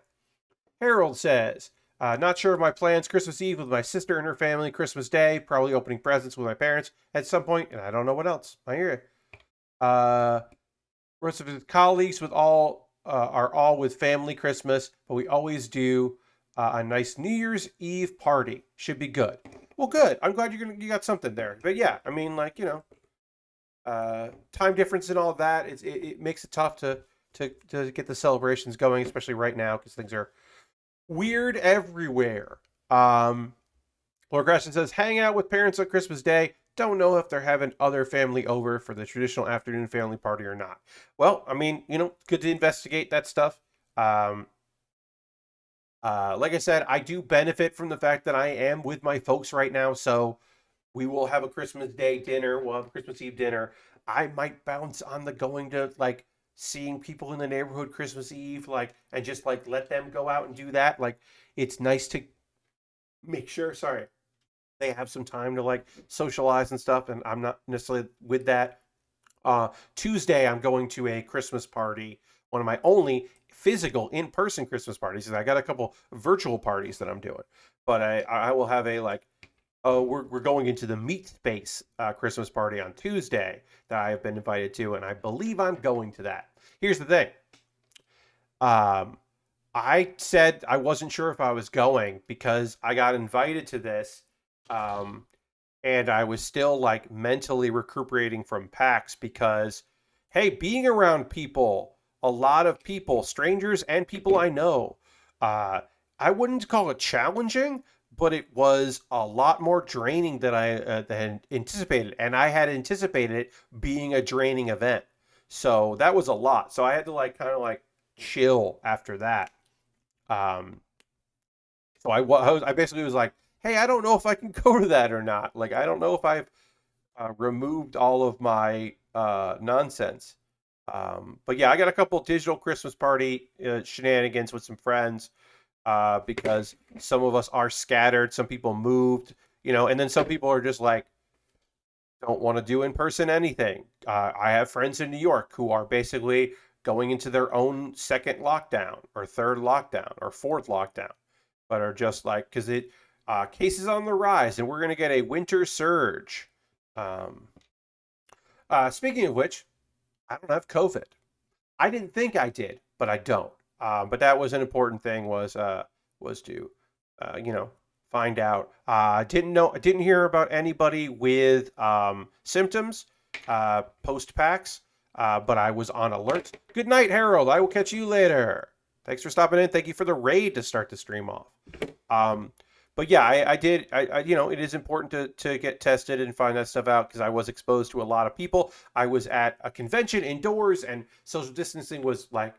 Harold says, not sure of my plans. Christmas Eve with my sister and her family. Christmas Day, probably opening presents with my parents at some point, and I don't know what else. I hear you. Rest of his colleagues are all with family Christmas, but we always do a nice New Year's Eve party. Should be good. Well, good. I'm glad you got something there. But yeah, I mean, time difference and all that. It makes it tough to get the celebrations going, especially right now because things are weird everywhere. Lord Gresham says, hang out with parents on Christmas Day. Don't know if they're having other family over for the traditional afternoon family party or not. Well, I mean, good to investigate that stuff. Like I said, I do benefit from the fact that I am with my folks right now, so we will have a Christmas Day dinner. We'll have a Christmas Eve dinner. I might bounce on the going to seeing people in the neighborhood Christmas Eve, and just let them go out and do that. It's nice to make sure, they have some time to socialize and stuff, and I'm not necessarily with that. Tuesday, I'm going to a Christmas party, one of my only physical in-person Christmas parties, and I got a couple virtual parties that I'm doing. But I will have a we're going into the Meat Space Christmas party on Tuesday that I have been invited to, and I believe I'm going to that. Here's the thing. I said I wasn't sure if I was going because I got invited to this, and I was still mentally recuperating from PAX because, hey, being around people, a lot of people, strangers and people I know, I wouldn't call it challenging, but it was a lot more draining than I than anticipated, and I had anticipated it being a draining event. So that was a lot. So I had to like kind of like chill after that. Um, so I basically was like, hey, I don't know if I can go to that or not. Like I don't know if I've removed all of my nonsense. But yeah, I got a couple digital Christmas party shenanigans with some friends because some of us are scattered, some people moved, and then some people are just like don't want to do in person anything. I have friends in New York who are basically going into their own second lockdown or third lockdown or fourth lockdown, but are just like because it cases on the rise and we're going to get a winter surge. Um, Speaking of which, I don't have COVID. I didn't think I did, but I don't. But that was an important thing was to find out. I didn't hear about anybody with symptoms post PAX, but I was on alert. Good night, Harold. I will catch you later. Thanks for stopping in. Thank you for the raid to start the stream off. Um, but yeah, I did. It is important to get tested and find that stuff out because I was exposed to a lot of people. I was at a convention indoors, and social distancing was like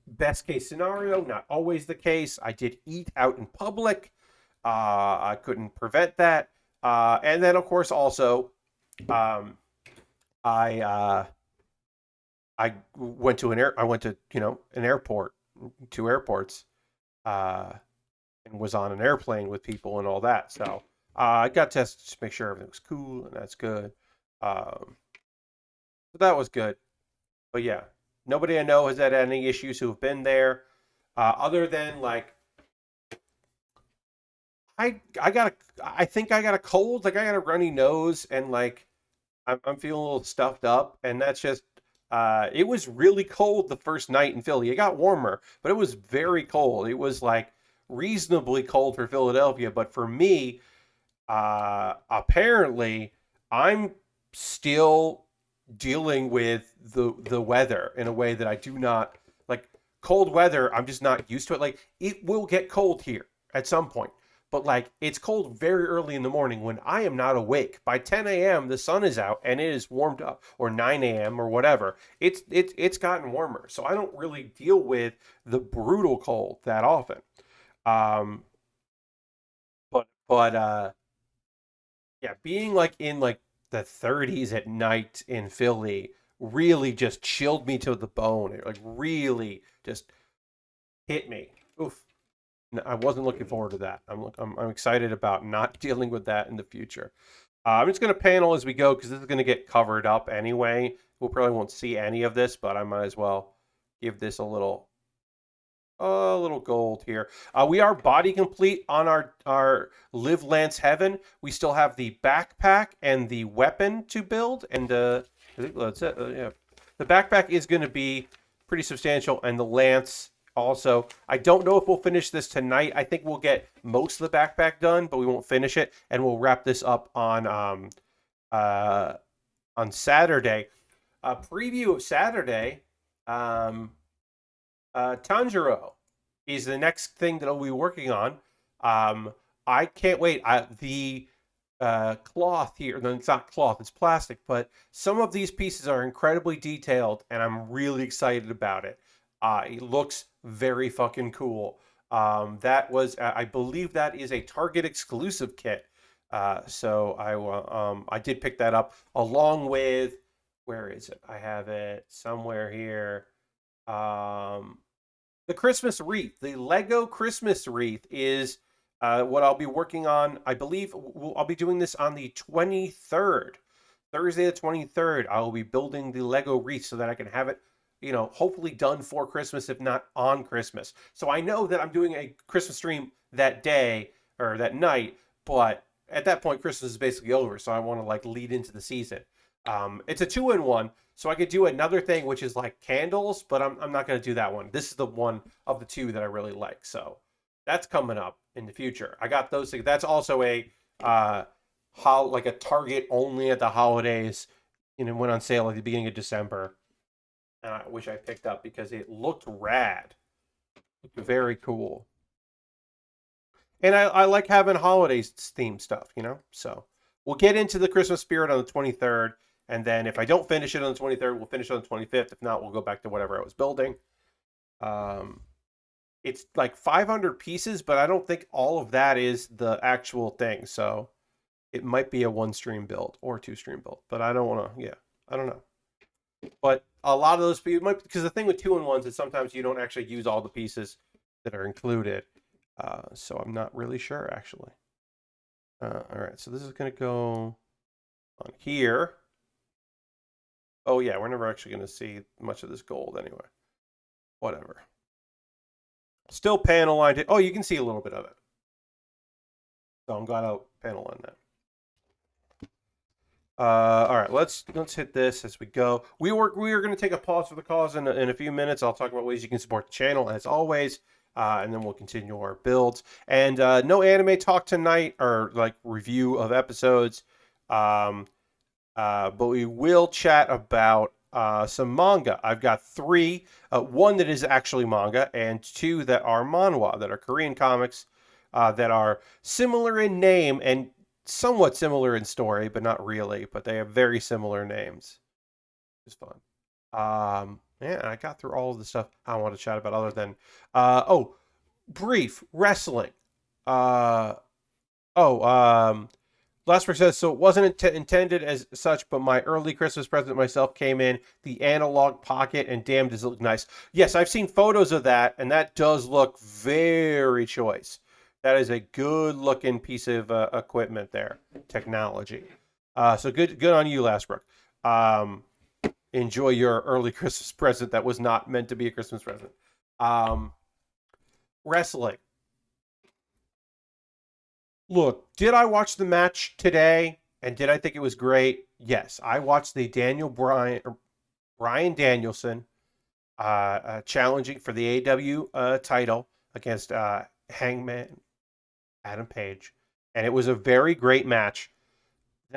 best case scenario, not always the case. I did eat out in public. I couldn't prevent that. And then, of course, also, um, I I went to I went to an airport, two airports, uh, and was on an airplane with people and all that. So I got tested to make sure everything was cool, and that's good. So that was good. But yeah, nobody I know has had any issues who have been there, other than like I think I got a cold, like I got a runny nose, and like I'm feeling a little stuffed up, and that's just it was really cold the first night in Philly. It got warmer, but it was very cold. It was like reasonably cold for Philadelphia, but for me, apparently I'm still dealing with the weather in a way that I do not like cold weather. I'm just not used to it. Like it will get cold here at some point, but like it's cold very early in the morning when I am not awake. By 10 a.m. the sun is out and it is warmed up, or 9 a.m. or whatever. It's gotten warmer, so I don't really deal with the brutal cold that often. Um, but yeah, being like in like the 30s at night in Philly really just chilled me to the bone. It like really just hit me. Oof. I wasn't looking forward to that. I'm excited about not dealing with that in the future. I'm just going to panel as we go because this is going to get covered up anyway. We'll probably won't see any of this, but I might as well give this a little gold here. We are body complete on our Livelance Heaven. We still have the backpack and the weapon to build, and I think that's it. Yeah, the backpack is going to be pretty substantial, and the lance also. I don't know if we'll finish this tonight. I think we'll get most of the backpack done, but we won't finish it, and we'll wrap this up uh on Saturday. A preview of Saturday. Um, Tanjiro is the next thing that I'll be working on. I can't wait. The cloth here, no, it's not cloth, it's plastic, but some of these pieces are incredibly detailed, and I'm really excited about it. It looks very fucking cool. That was, I believe that is a Target exclusive kit. So I did pick that up along with, where is it? I have it somewhere here. Um, the Christmas wreath, the Lego Christmas wreath is what I'll be working on. I believe I'll be doing this on the 23rd, Thursday the 23rd. I will be building the Lego wreath so that I can have it, hopefully done for Christmas, if not on Christmas. So I know that I'm doing a Christmas stream that day or that night, but at that point, Christmas is basically over. So I want to like lead into the season. It's a 2-in-1. So I could do another thing, which is like candles, but I'm not going to do that one. This is the one of the two that I really like. So that's coming up in the future. I got those things. That's also a like a Target only at the holidays. It went on sale at the beginning of December, which I picked up because it looked rad, looked very cool. And I like having holidays theme stuff, you know? So we'll get into the Christmas spirit on the 23rd. And then if I don't finish it on the 23rd, we'll finish it on the 25th. If not, we'll go back to whatever I was building. Um, it's like 500 pieces, but I don't think all of that is the actual thing. So it might be a 1-stream build or 2-stream build, but I don't want to, yeah, I don't know. But a lot of those people might, because the thing with 2-in-1s is sometimes you don't actually use all the pieces that are included. So I'm not really sure, actually. All right, so this is going to go on here. Oh, yeah, we're never actually going to see much of this gold anyway. Whatever. Still panel lined it. Oh, you can see a little bit of it. So I'm glad I'll panel line that. All right, let's hit this as we go. We are going to take a pause for the cause in a few minutes. I'll talk about ways you can support the channel as always, and then we'll continue our builds. And no anime talk tonight or like review of episodes, but we will chat about some manga. I've got 3, 1 that is actually manga, and 2 that are manhwa, that are Korean comics that are similar in name and somewhat similar in story, but not really. But they have very similar names. It's fun. Man, I got through all of the stuff I want to chat about other than, brief wrestling. Lasper says, so it wasn't intended as such, but my early Christmas present myself came in the analog pocket, and damn, does it look nice. Yes, I've seen photos of that, and that does look very choice. That is a good-looking piece of equipment there, technology. So good on you, Lastbrook. Enjoy your early Christmas present that was not meant to be a Christmas present. Wrestling. Look, did I watch the match today, and did I think it was great? Yes, I watched the Bryan Danielson challenging for the AEW title against Hangman Adam Page, and it was a very great match.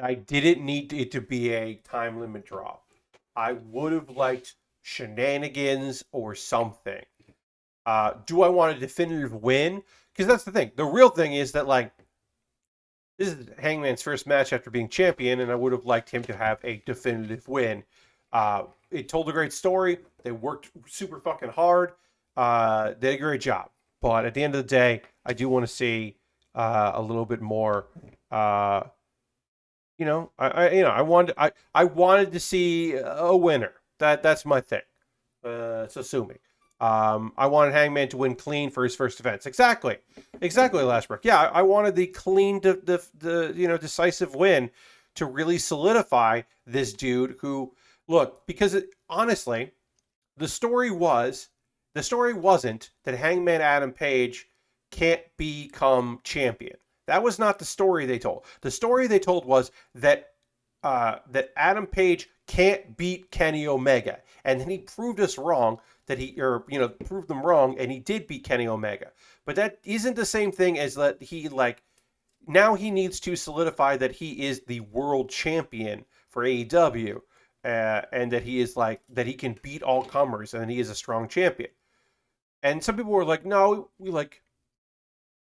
I didn't need it to be a time limit draw. I would have liked shenanigans or something. Do I want a definitive win? Because that's the thing. The real thing is that, like, this is Hangman's first match after being champion, and I would have liked him to have a definitive win. It told a great story. They worked super fucking hard. They did a great job. But at the end of the day, I do want to see a little bit more. I wanted to see a winner. That's my thing. So sue me. I wanted Hangman to win clean for his first defense. Exactly, Lashbrook. Yeah, I wanted the clean, decisive win to really solidify this dude. Who, look, because honestly, the story wasn't that Hangman Adam Page can't become champion. That was not the story they told. The story they told was that Adam Page can't beat Kenny Omega, and then he proved us wrong. Proved them wrong, and he did beat Kenny Omega. But that isn't the same thing as that now he needs to solidify that he is the world champion for AEW, and that he is that he can beat all comers, and he is a strong champion. And some people were like, no,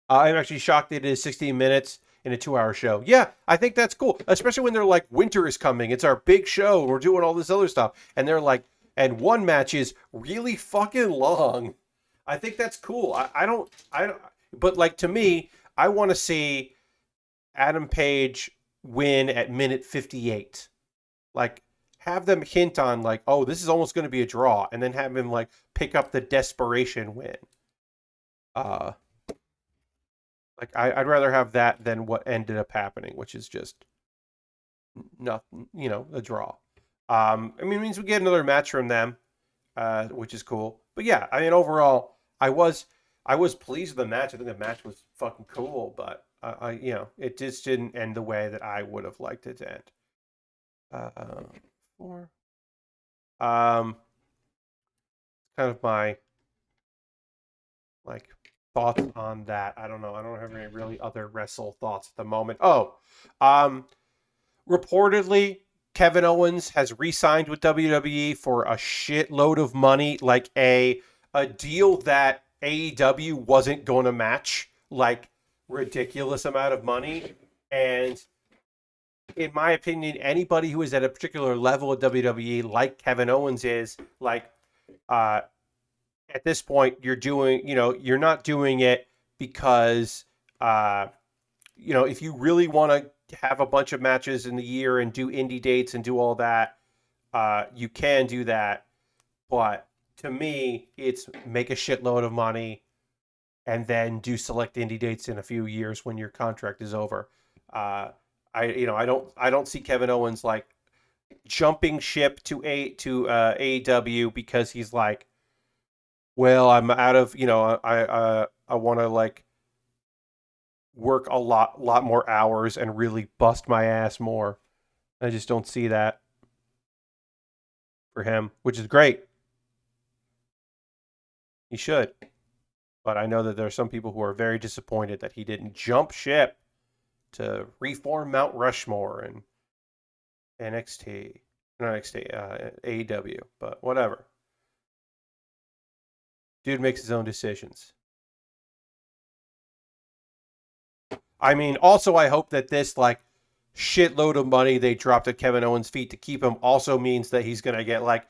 I'm actually shocked that it is 16 minutes in a 2-hour show. Yeah, I think that's cool, especially when they're like, winter is coming, it's our big show, we're doing all this other stuff, and they're like, and one match is really fucking long. I think that's cool. But like, to me, I want to see Adam Page win at minute 58. Like, have them hint on like, oh, this is almost going to be a draw, and then have him like pick up the desperation win. I'd rather have that than what ended up happening, which is just nothing, a draw. It means we get another match from them, which is cool. But yeah, I mean, overall, I was pleased with the match. I think the match was fucking cool, but it just didn't end the way that I would have liked it to end. 4. Kind of my thoughts on that. I don't know. I don't have any really other wrestle thoughts at the moment. Reportedly, Kevin Owens has re-signed with WWE for a shitload of money, like a deal that AEW wasn't going to match. Like, ridiculous amount of money. And in my opinion, anybody who is at a particular level of WWE, like Kevin Owens is, like, at this point, you're not doing it because, if you really want to have a bunch of matches in the year and do indie dates and do all that, you can do that. But to me, it's make a shitload of money and then do select indie dates in a few years when your contract is over. I don't see Kevin Owens like jumping ship to AEW because he's like, well, I'm out of, I want to like work a lot more hours and really bust my ass more. I just don't see that for him, which is great. He should. But I know that there are some people who are very disappointed that he didn't jump ship to reform Mount Rushmore and NXT, not NXT, AEW, but whatever. Dude makes his own decisions. I mean, also, I hope that this, like, shitload of money they dropped at Kevin Owens' feet to keep him also means that he's going to get, like,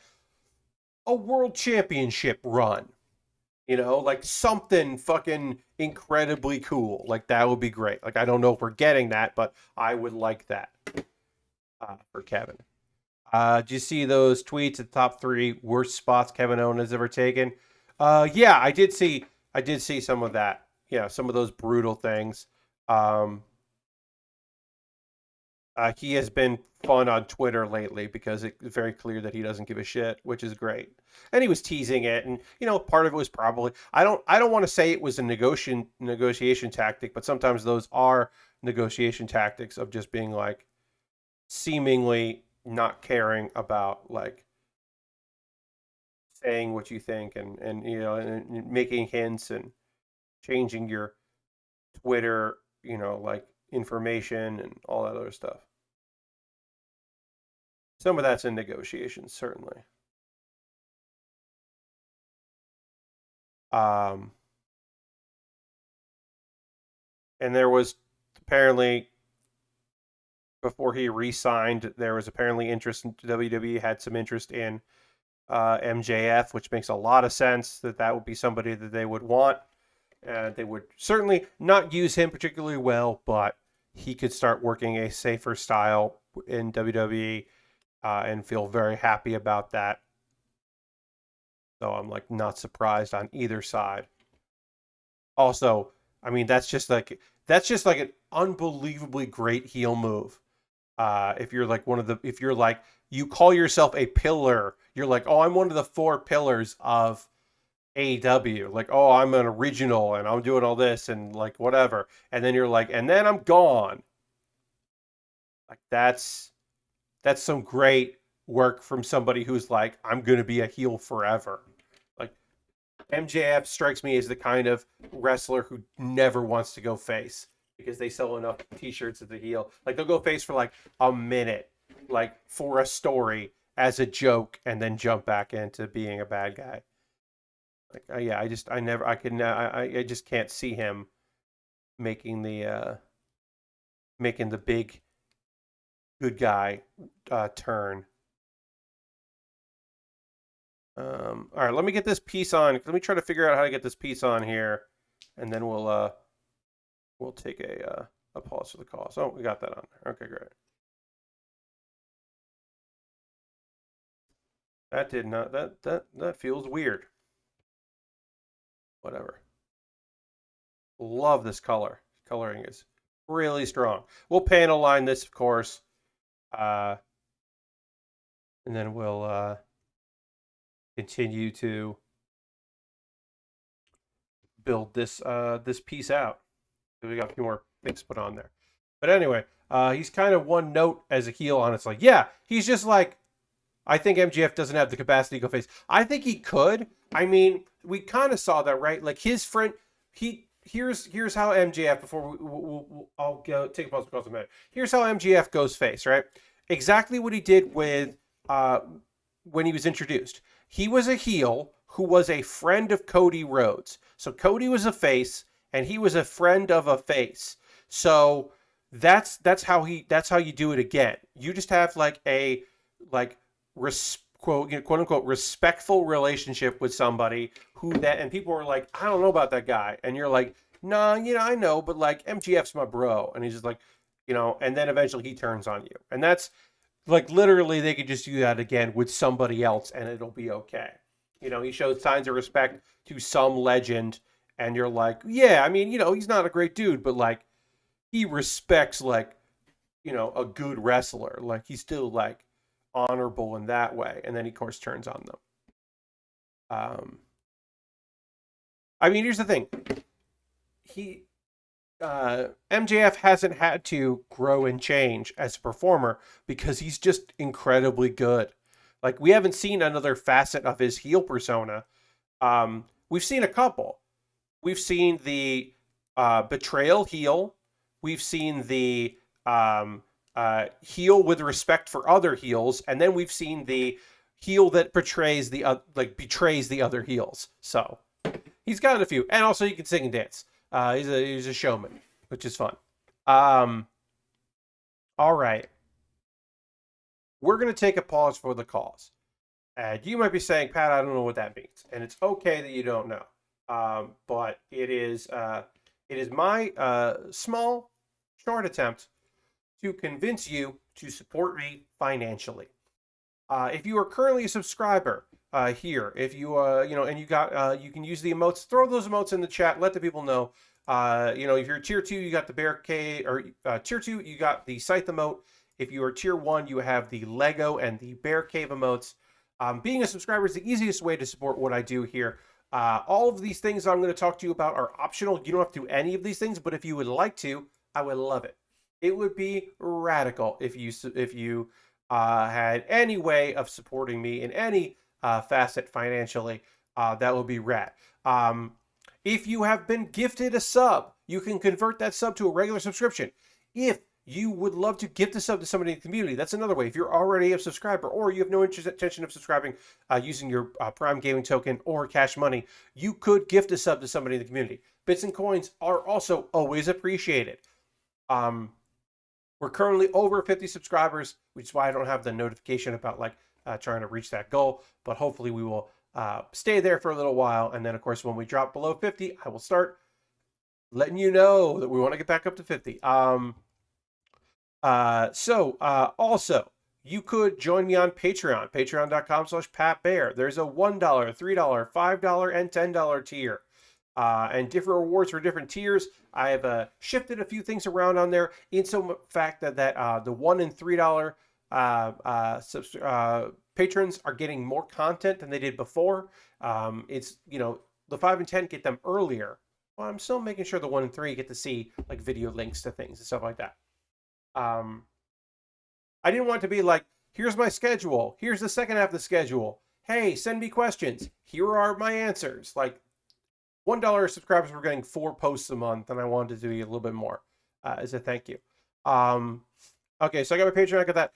a world championship run. Like something fucking incredibly cool. Like, that would be great. Like, I don't know if we're getting that, but I would like that for Kevin. Do you see those tweets, the top 3 worst spots Kevin Owens has ever taken? Yeah, I did see some of that. Yeah, some of those brutal things. He has been fun on Twitter lately because it's very clear that he doesn't give a shit, which is great. And he was teasing it, and part of it was probably I don't want to say it was a negotiation tactic, but sometimes those are negotiation tactics of just being like seemingly not caring about like saying what you think and making hints and changing your Twitter, like information and all that other stuff. Some of that's in negotiations, certainly. And there was apparently, before he re-signed, there was apparently interest in WWE, had some interest in MJF, which makes a lot of sense that would be somebody that they would want. They would certainly not use him particularly well, but he could start working a safer style in WWE and feel very happy about that. So I'm like not surprised on either side. Also, I mean that's just like an unbelievably great heel move. If you're like if you're like you call yourself a pillar, you're like, oh, I'm one of the 4 pillars of AEW. Like, oh, I'm an original and I'm doing all this and like whatever. And then you're like, and then I'm gone. Like that's some great work from somebody who's like, I'm gonna be a heel forever. Like MJF strikes me as the kind of wrestler who never wants to go face because they sell enough t-shirts as a heel. Like they'll go face for like a minute, like for a story as a joke, and then jump back into being a bad guy. Like yeah, I just can't see him making the big good guy turn. All right, let me get this piece on. Let me try to figure out how to get this piece on here, and then we'll take a pause for the call. So we got that on there. Okay, great. That did not. That feels weird. Whatever. Love this color. Coloring is really strong. We'll panel line this, of course, and then we'll continue to build this piece out. We got a few more things put on there, but anyway, he's kind of one note as a heel on. It's like, yeah, he's just like, I think MJF doesn't have the capacity to go face. I think he could. I mean, we kind of saw that, right? Like his friend, here's how MJF, before I'll go take a pause for a minute. Here's how MJF goes face, right? Exactly what he did with when he was introduced. He was a heel who was a friend of Cody Rhodes. So Cody was a face, and he was a friend of a face. So that's how you do it again. You just have like a like quote unquote respectful relationship with somebody who that, and people are like, I don't know about that guy, and you're like, nah, I know, but like MGF's my bro, and he's just like, and then eventually he turns on you, and that's like literally they could just do that again with somebody else, and it'll be okay. He shows signs of respect to some legend, and you're like, yeah, I mean, he's not a great dude, but like he respects like a good wrestler, like he's still like honorable in that way, and then he of course turns on them. I mean, here's the thing. MJF hasn't had to grow and change as a performer because he's just incredibly good. Like, we haven't seen another facet of his heel persona. We've seen a couple. We've seen the betrayal heel. We've seen the heel with respect for other heels, and then we've seen the heel that betrays the other heels. So he's gotten a few, and also he can sing and dance. He's a showman, which is fun. All right, we're gonna take a pause for the cause. And you might be saying, Pat, I don't know what that means, and it's okay that you don't know. But it is my small, short attempt to convince you to support me financially. If you are currently a subscriber here, if you and you got you can use the emotes, throw those emotes in the chat, let the people know. If you're tier 2, you got the Bear Cave, or tier 2, you got the Scythe emote. If you are tier 1, you have the Lego and the Bear Cave emotes. Being a subscriber is the easiest way to support what I do here. All of these things I'm going to talk to you about are optional. You don't have to do any of these things, but if you would like to, I would love it. It would be radical if you had any way of supporting me in any facet financially. That would be rad. If you have been gifted a sub, you can convert that sub to a regular subscription. If you would love to gift a sub to somebody in the community, that's another way. If you're already a subscriber, or you have no intention of subscribing using your Prime Gaming token or Cash Money, you could gift a sub to somebody in the community. Bits and coins are also always appreciated. We're currently over 50 subscribers, which is why I don't have the notification about trying to reach that goal. But hopefully we will stay there for a little while. And then, of course, when we drop below 50, I will start letting you know that we want to get back up to 50. Also, you could join me on Patreon, patreon.com/PatBear. There's a $1, $3, $5, and $10 tier. And different rewards for different tiers. I have shifted a few things around on there, in so fact that the $1 and $3 patrons are getting more content than they did before. It's the 5 and 10 get them earlier. Well, I'm still making sure the 1 and 3 get to see like video links to things and stuff like that. I didn't want it to be like, here's my schedule, here's the second half of the schedule, hey, send me questions, here are my answers. Like, $1 subscribers were getting 4 posts a month, and I wanted to do a little bit more as a thank you. Okay, so I got my Patreon, I got that.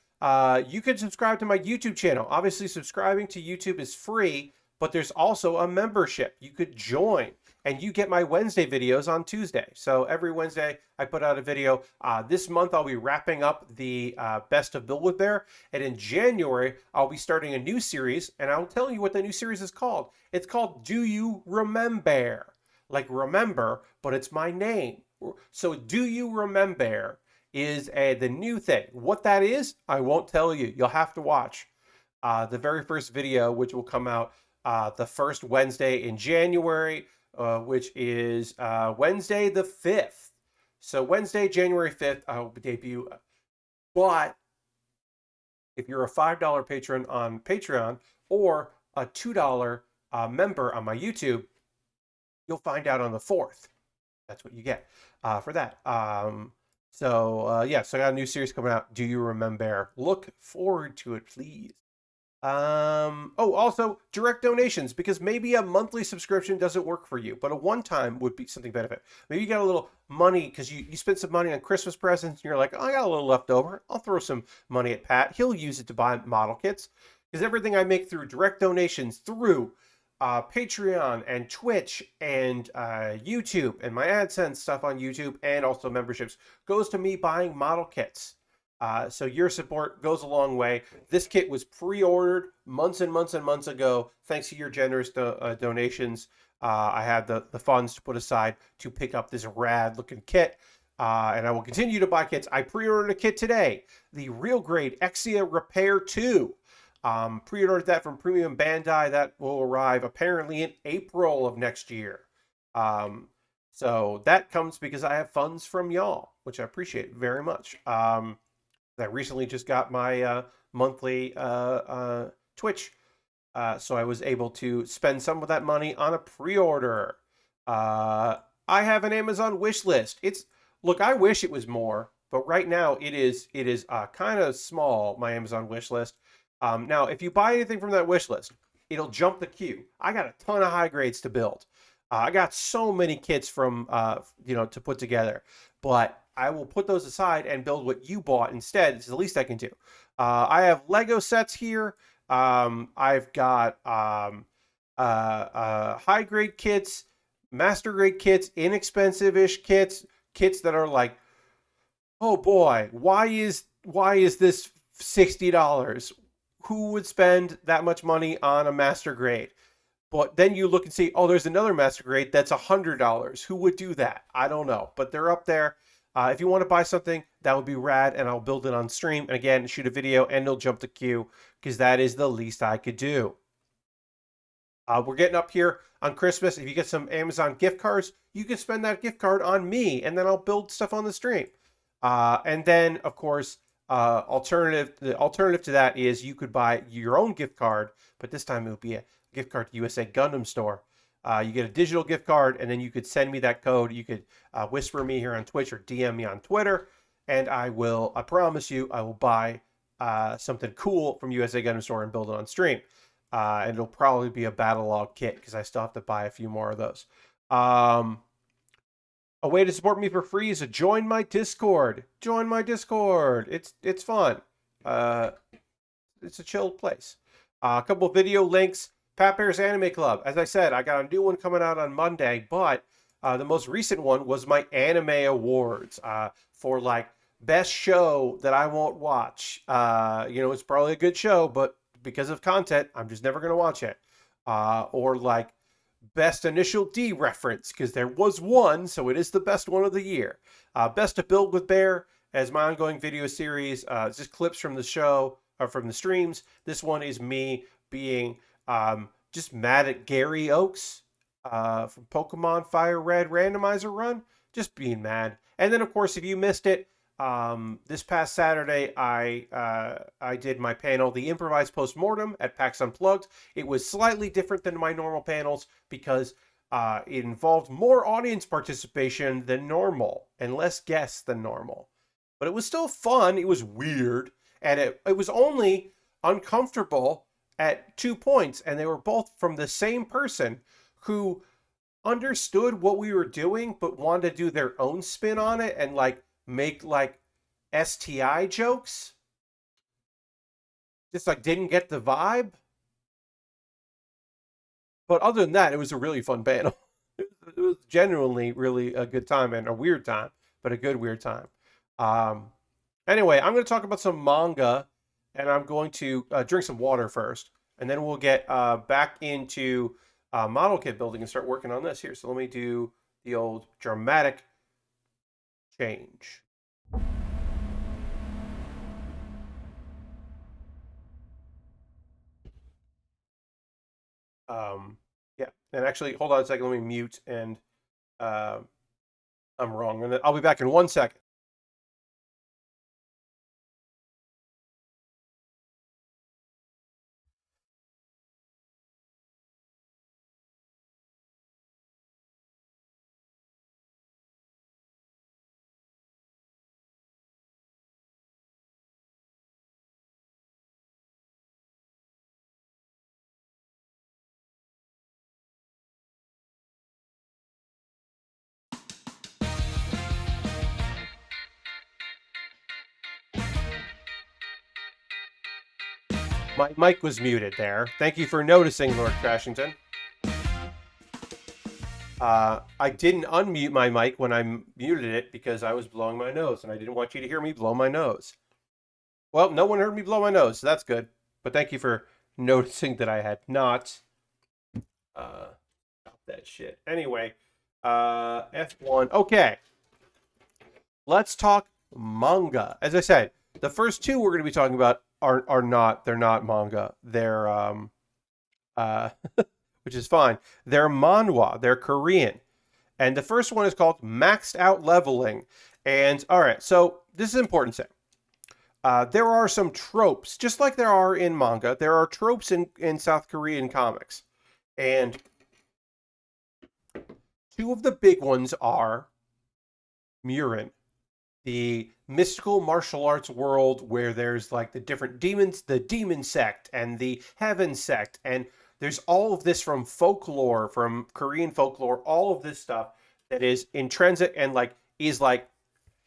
You can subscribe to my YouTube channel. Obviously, subscribing to YouTube is free, but there's also a membership. You could join, and you get my Wednesday videos on Tuesday. So every Wednesday, I put out a video. This month, I'll be wrapping up the best of Build With Baer, and in January, I'll be starting a new series, and I'll tell you what the new series is called. It's called Do You Remember? Like remember, but it's my name. So Do You Remember is the new thing. What that is, I won't tell you. You'll have to watch the very first video, which will come out the first Wednesday in January, which is Wednesday the 5th. So Wednesday, January 5th, I will debut. But if you're a $5 patron on Patreon or a $2 member on my YouTube, you'll find out on the 4th. That's what you get for that. So I got a new series coming out. Do You Remember? Look forward to it, please. Also direct donations, because maybe a monthly subscription doesn't work for you, but a one-time would be something benefit. Maybe you got a little money because you spent some money on Christmas presents and you're like, oh, I got a little left over. I'll throw some money at Pat. He'll use it to buy model kits, because everything I make through direct donations through Patreon and Twitch and YouTube and my AdSense stuff on YouTube and also memberships goes to me buying model kits. So your support goes a long way. This kit was pre-ordered months and months and months ago. Thanks to your generous donations, I had the funds to put aside to pick up this rad-looking kit. And I will continue to buy kits. I pre-ordered a kit today, the Real Grade Exia Repair 2. Pre-ordered that from Premium Bandai. That will arrive apparently in April of next year. So that comes because I have funds from y'all, which I appreciate very much. I recently just got my monthly Twitch, so I was able to spend some of that money on a pre-order. I have an Amazon wish list. Look, I wish it was more, but right now it is kind of small, my Amazon wish list. Now, if you buy anything from that wish list, it'll jump the queue. I got a ton of high grades to build. I got so many kits from to put together, but I will put those aside and build what you bought instead. It's the least I can do. I have Lego sets here. I've got high grade kits, master grade kits, inexpensive-ish kits that are like, oh boy, why is this $60? Who would spend that much money on a master grade? But then you look and see, oh, there's another master grade that's $100. Who would do that? I don't know, but they're up there. If you want to buy something, that would be rad, and I'll build it on stream. And again, shoot a video, and it'll jump the queue, because that is the least I could do. We're getting up here on Christmas. If you get some Amazon gift cards, you can spend that gift card on me, and then I'll build stuff on the stream. And then, of course, the alternative to that is you could buy your own gift card, but this time it would be a gift card to USA Gundam Store. You get a digital gift card, and then you could send me that code. You could whisper me here on Twitch or DM me on Twitter, and I promise you, I will buy something cool from USA Gundam Store and build it on stream. And it'll probably be a battle log kit, because I still have to buy a few more of those. A way to support me for free is to join my Discord. Join my Discord. It's fun. It's a chill place. A couple of video links. Pat Bear's Anime Club. As I said, I got a new one coming out on Monday, but the most recent one was my anime awards for like best show that I won't watch. It's probably a good show, but because of content, I'm just never going to watch it. Or like best initial D reference, because there was one, so it is the best one of the year. Best of Build With Baer as my ongoing video series. It's just clips from the show, or from the streams. This one is me being just mad at Gary Oaks from Pokemon Fire Red Randomizer Run. Just being mad. And then, of course, if you missed it, this past Saturday, I did my panel, the Improvised Postmortem at PAX Unplugged. It was slightly different than my normal panels because it involved more audience participation than normal and less guests than normal. But it was still fun. It was weird. And it was only uncomfortable at 2 points, and they were both from the same person who understood what we were doing but wanted to do their own spin on it and like make like STI jokes. Just like didn't get the vibe. But other than that, it was a really fun panel. It was genuinely really a good time, and a weird time, but a good weird time. Anyway, I'm going to talk about some manga, and I'm going to drink some water first, and then we'll get back into model kit building and start working on this here. So let me do the old dramatic change. Yeah, and actually, hold on a second. Let me mute, and I'm wrong. I'll be back in 1 second. My mic was muted there. Thank you for noticing, Lord Crashington. I didn't unmute my mic when I muted it because I was blowing my nose, and I didn't want you to hear me blow my nose. Well, no one heard me blow my nose, so that's good. But thank you for noticing that I had not. Stop that shit. Anyway, F1. Okay, let's talk manga. As I said, the first two we're going to be talking about are not. They're not manga. They're uh, which is fine. They're manhwa. They're Korean. And the first one is called Maxed Out Leveling. And all right, so this is important to say. There are some tropes, just like there are in manga. There are tropes in South Korean comics. And two of the big ones are Murin, the mystical martial arts world where there's like the different demons, the demon sect and the heaven sect. And there's all of this from folklore, from Korean folklore, all of this stuff that is intrinsic and like is like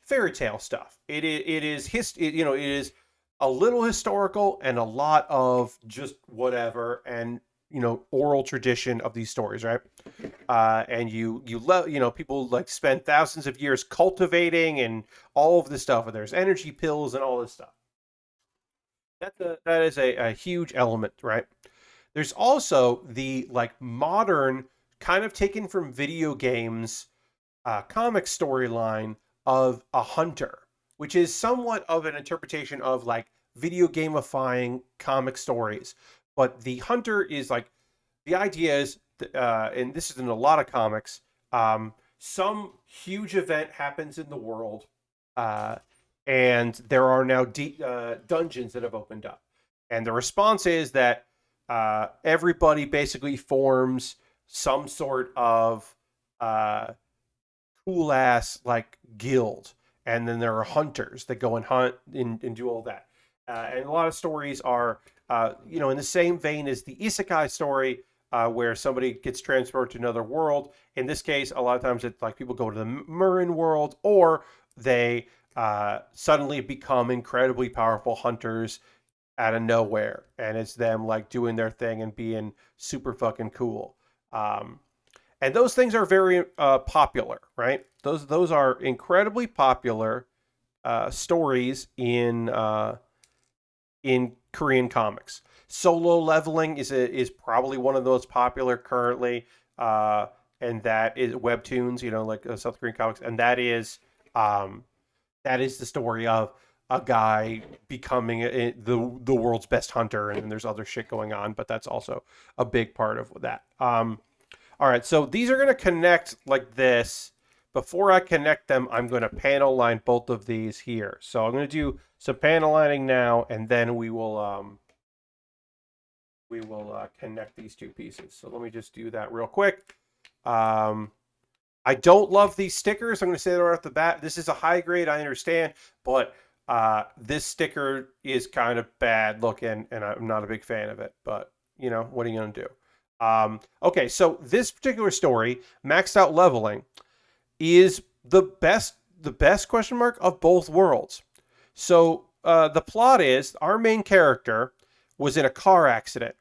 fairy tale stuff. It is a little historical and a lot of just whatever and oral tradition of these stories, right? And people like spend thousands of years cultivating and all of this stuff. And there's energy pills and all this stuff. That is a huge element, right? There's also the like modern kind of taken from video games comic storyline of a hunter, which is somewhat of an interpretation of like video gamifying comic stories. But the hunter is like, the idea is, and this is in a lot of comics, some huge event happens in the world, and there are now dungeons that have opened up. And the response is that everybody basically forms some sort of cool ass like guild, and then there are hunters that go and hunt and do all that. And a lot of stories are, in the same vein as the isekai story, where somebody gets transported to another world. In this case, a lot of times it's like people go to the Murin world, or they suddenly become incredibly powerful hunters out of nowhere, and it's them like doing their thing and being super fucking cool. And those things are very popular, right? Those are incredibly popular stories in Korean comics. Solo leveling is probably one of the most popular currently, and that is webtoons, like South Korean comics, and that is the story of a guy becoming the world's best hunter, and then there's other shit going on, but that's also a big part of that. All right, so these are going to connect like this. Before I connect them, I'm going to panel line both of these here. So I'm going to do some panel lining now, and then we will connect these two pieces. So let me just do that real quick. I don't love these stickers. I'm going to say that right off the bat. This is a high grade, I understand, but this sticker is kind of bad looking, and I'm not a big fan of it. But what are you going to do? Okay, so this particular story, Maxed Out Leveling, is the best question mark of both worlds. So the plot is our main character was in a car accident,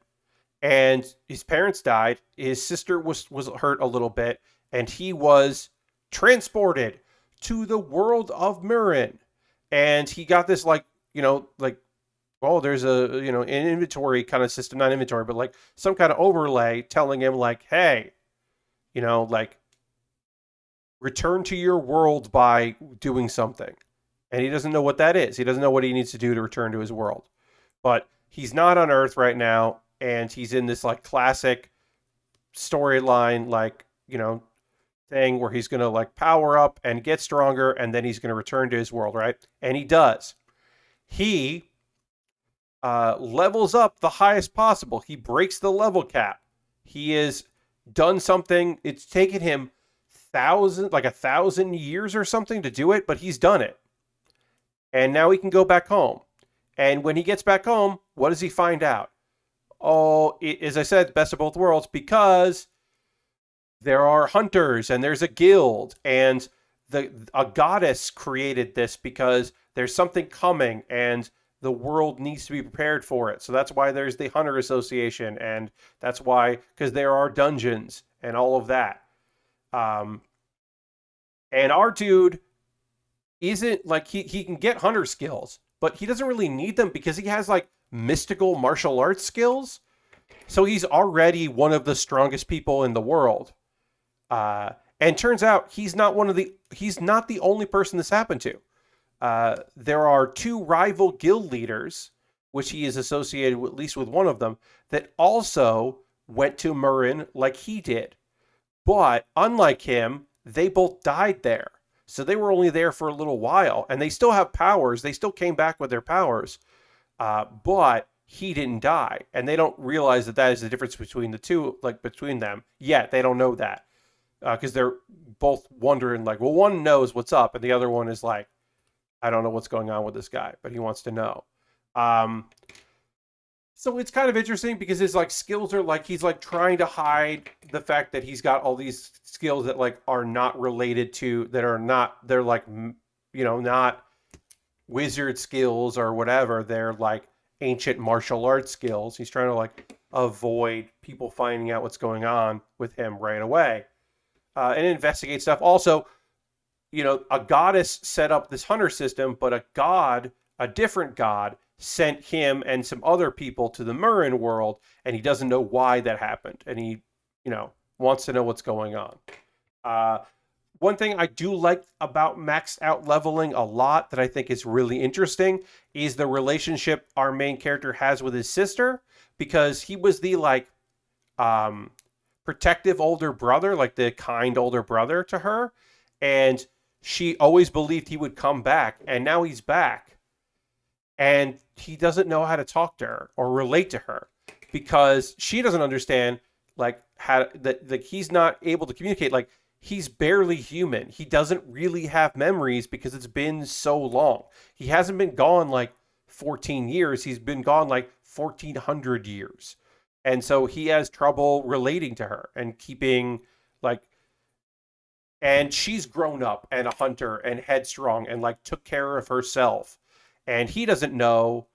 and his parents died. His sister was hurt a little bit, and he was transported to the world of Murin. And he got this there's an inventory kind of system, not inventory, but like some kind of overlay telling him like, hey, return to your world by doing something. And he doesn't know what that is. He doesn't know what he needs to do to return to his world. But he's not on Earth right now, and he's in this like classic storyline, thing where he's going to like power up and get stronger, and then he's going to return to his world, right? And he does. He levels up the highest possible. He breaks the level cap. He has done something. It's taken him 1,000 years or something to do it, but he's done it. And now he can go back home. And when he gets back home, what does he find out? Oh, as I said, best of both worlds, because there are hunters and there's a guild, and a goddess created this because there's something coming and the world needs to be prepared for it. So that's why there's the Hunter Association, and that's why, because there are dungeons and all of that. Um, and our dude isn't like he can get hunter skills, but he doesn't really need them because he has like mystical martial arts skills. So he's already one of the strongest people in the world. And turns out he's not the only person this happened to. There are two rival guild leaders, which he is associated with, at least with one of them, that also went to Murin like he did. But unlike him, they both died there. So they were only there for a little while, and they still have powers. They still came back with their powers, but he didn't die, and they don't realize that is the difference between the two, like between them. Yet they don't know that because they're both wondering, like, well, one knows what's up, and the other one is like, I don't know what's going on with this guy, but he wants to know. So it's kind of interesting because his like skills are like he's like trying to hide the fact that he's got all these skills that like are not related to they're like not wizard skills or whatever. They're like ancient martial arts skills. He's trying to like avoid people finding out what's going on with him right away and investigate stuff. Also, a goddess set up this hunter system, but a different god, sent him and some other people to the Murin world, and he doesn't know why that happened, and he, wants to know what's going on. One thing I do like about maxed out leveling a lot that I think is really interesting is the relationship our main character has with his sister, because he was the like protective older brother, like the kind older brother to her, and she always believed he would come back, and now he's back. And he doesn't know how to talk to her or relate to her because she doesn't understand like how that like he's not able to communicate. Like he's barely human. He doesn't really have memories because it's been so long. He hasn't been gone like 14 years. He's been gone like 1400 years. And so he has trouble relating to her and keeping like, and she's grown up and a hunter and headstrong and like took care of herself. And he doesn't know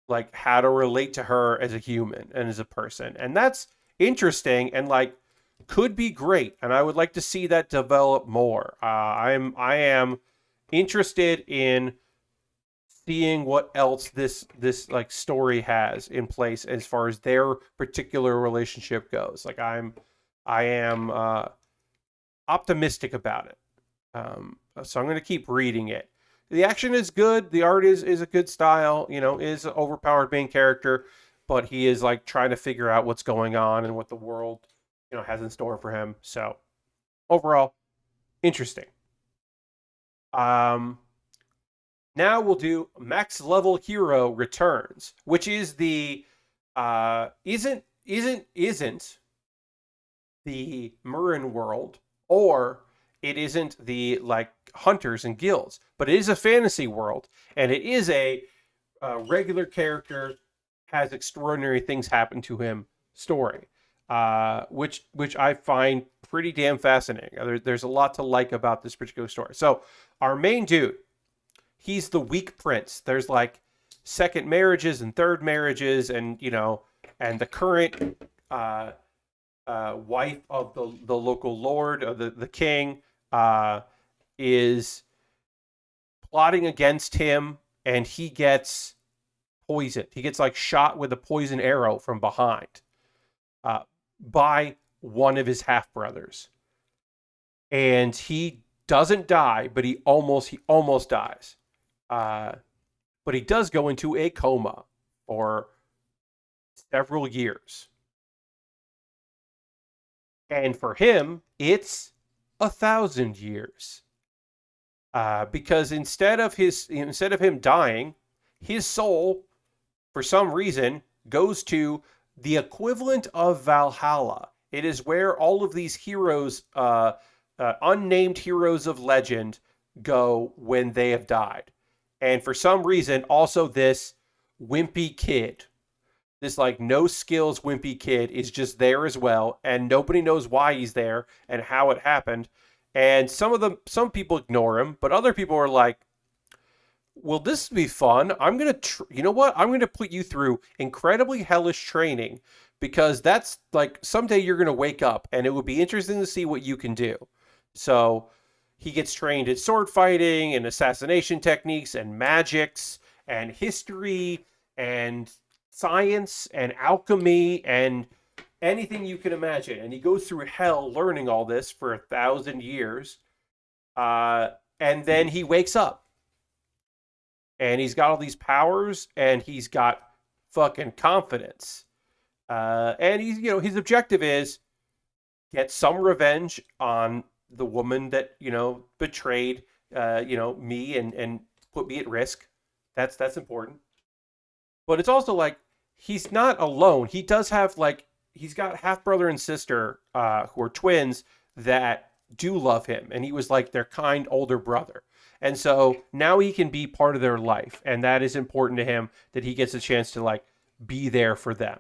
like how to relate to her as a human and as a person. And that's interesting and like could be great. And I would like to see that develop more. I am interested in seeing what else this like story has in place as far as their particular relationship goes. Like I am optimistic about it. So I'm going to keep reading it. The action is good. The art is a good style, is an overpowered main character, but he is like trying to figure out what's going on and what the world, has in store for him. So overall, interesting. Now we'll do Max Level Hero Returns, which is the isn't the Murin world, or it isn't the like hunters and guilds, but it is a fantasy world, and it is a regular character has extraordinary things happen to him story, which I find pretty damn fascinating. There's a lot to like about this particular story. So our main dude, he's the weak prince. There's like second marriages and third marriages, and and the current wife of the local lord, of the king, is plotting against him, and he gets poisoned. He gets like shot with a poison arrow from behind by one of his half brothers, and he doesn't die, but he almost dies. But he does go into a coma for several years, and for him, it's 1,000 years. Because instead of him dying, his soul, for some reason, goes to the equivalent of Valhalla. It is where all of these heroes, unnamed heroes of legend, go when they have died. And for some reason, also this wimpy kid, this like no skills wimpy kid, is just there as well, and nobody knows why he's there and how it happened. And some people ignore him, but other people are like, well, this would be fun. I'm going to, you know what? I'm going to put you through incredibly hellish training because that's like someday you're going to wake up and it would be interesting to see what you can do. So he gets trained in sword fighting and assassination techniques and magics and history and science and alchemy and anything you can imagine. And he goes through hell learning all this for 1,000 years. And then he wakes up and he's got all these powers and he's got fucking confidence. And he's, his objective is get some revenge on the woman that, betrayed, me and put me at risk. That's important. But it's also like, he's not alone. He does have he's got half brother and sister, who are twins that do love him. And he was like their kind older brother. And so now he can be part of their life. And that is important to him, that he gets a chance to be there for them.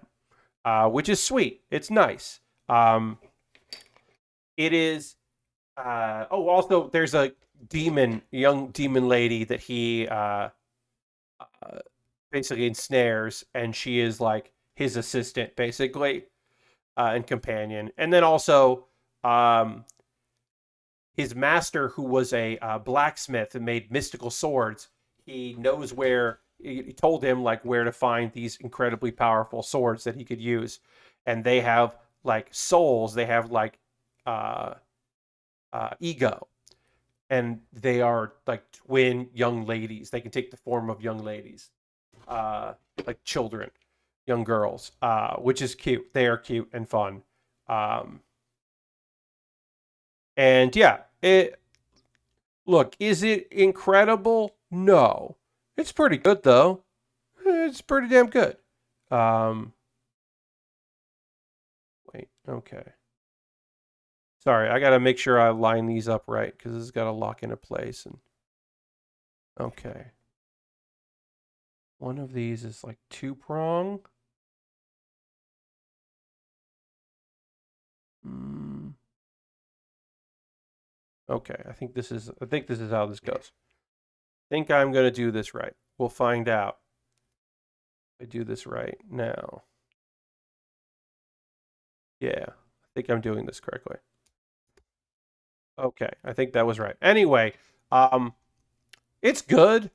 Which is sweet. It's nice. It is. Also, there's a young demon lady that he basically ensnares, and she is like his assistant, basically, and companion. And then also, his master, who was a blacksmith and made mystical swords, he knows where. He told him where to find these incredibly powerful swords that he could use, and they have souls. They have ego, and they are twin young ladies. They can take the form of young ladies, like children, young girls, which is cute. They are cute and fun. And yeah, is it incredible? No. It's pretty good, though. It's pretty damn good. Wait, okay. Sorry, I gotta make sure I line these up right, because this has got to lock into place. And okay. One of these is 2-prong. Okay, I think this is how this goes. I think I'm going to do this right. We'll find out. I do this right now. Yeah, I think I'm doing this correctly. Okay, I think that was right. Anyway, it's good.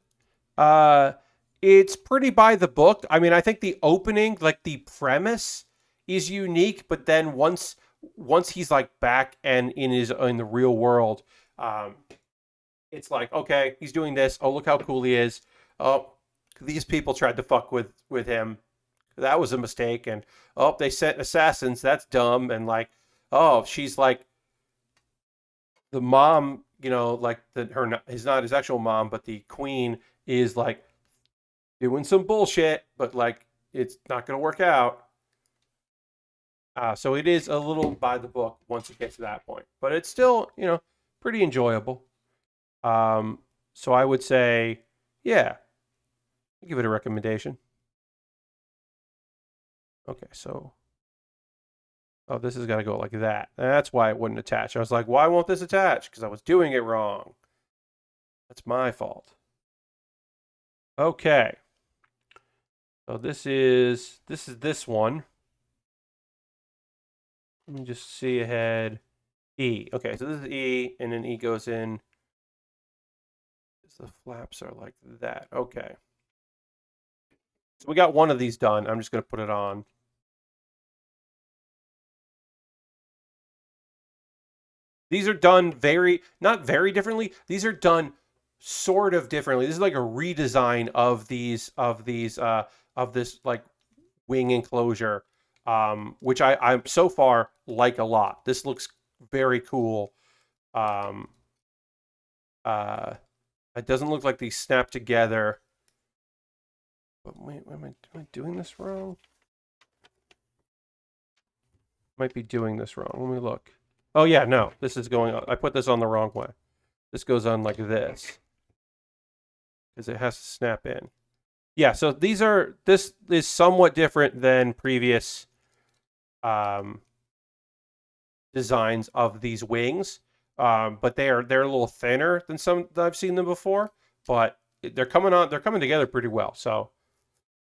It's pretty by the book. I mean, I think the opening, the premise is unique, but then once he's back and in the real world, it's okay, he's doing this. Oh, look how cool he is. Oh, these people tried to fuck with him. That was a mistake. And oh, they sent assassins. That's dumb. And oh, she's the mom, he's not his actual mom, but the queen is doing some bullshit, but it's not going to work out. So it is a little by the book once it gets to that point, but it's still, pretty enjoyable. So I would say, yeah, give it a recommendation. Okay, so, oh, this has got to go like that. That's why it wouldn't attach. I was like, why won't this attach? Because I was doing it wrong. That's my fault. Okay. So this is this one. Let me just see ahead. E. Okay, so this is E, and then E goes in. The flaps are like that. Okay. So we got one of these done. I'm just going to put it on. These are done not very differently. These are done sort of differently. This is a redesign of this wing enclosure, which I so far like a lot. This looks very cool. It doesn't look like these snap together. But wait, am I doing this wrong? Might be doing this wrong. Let me look. Oh yeah, no, this is going on. I put this on the wrong way. This goes on like this, because it has to snap in. Yeah, so this is somewhat different than previous designs of these wings, but they're a little thinner than some that I've seen them before. But they're coming together pretty well, so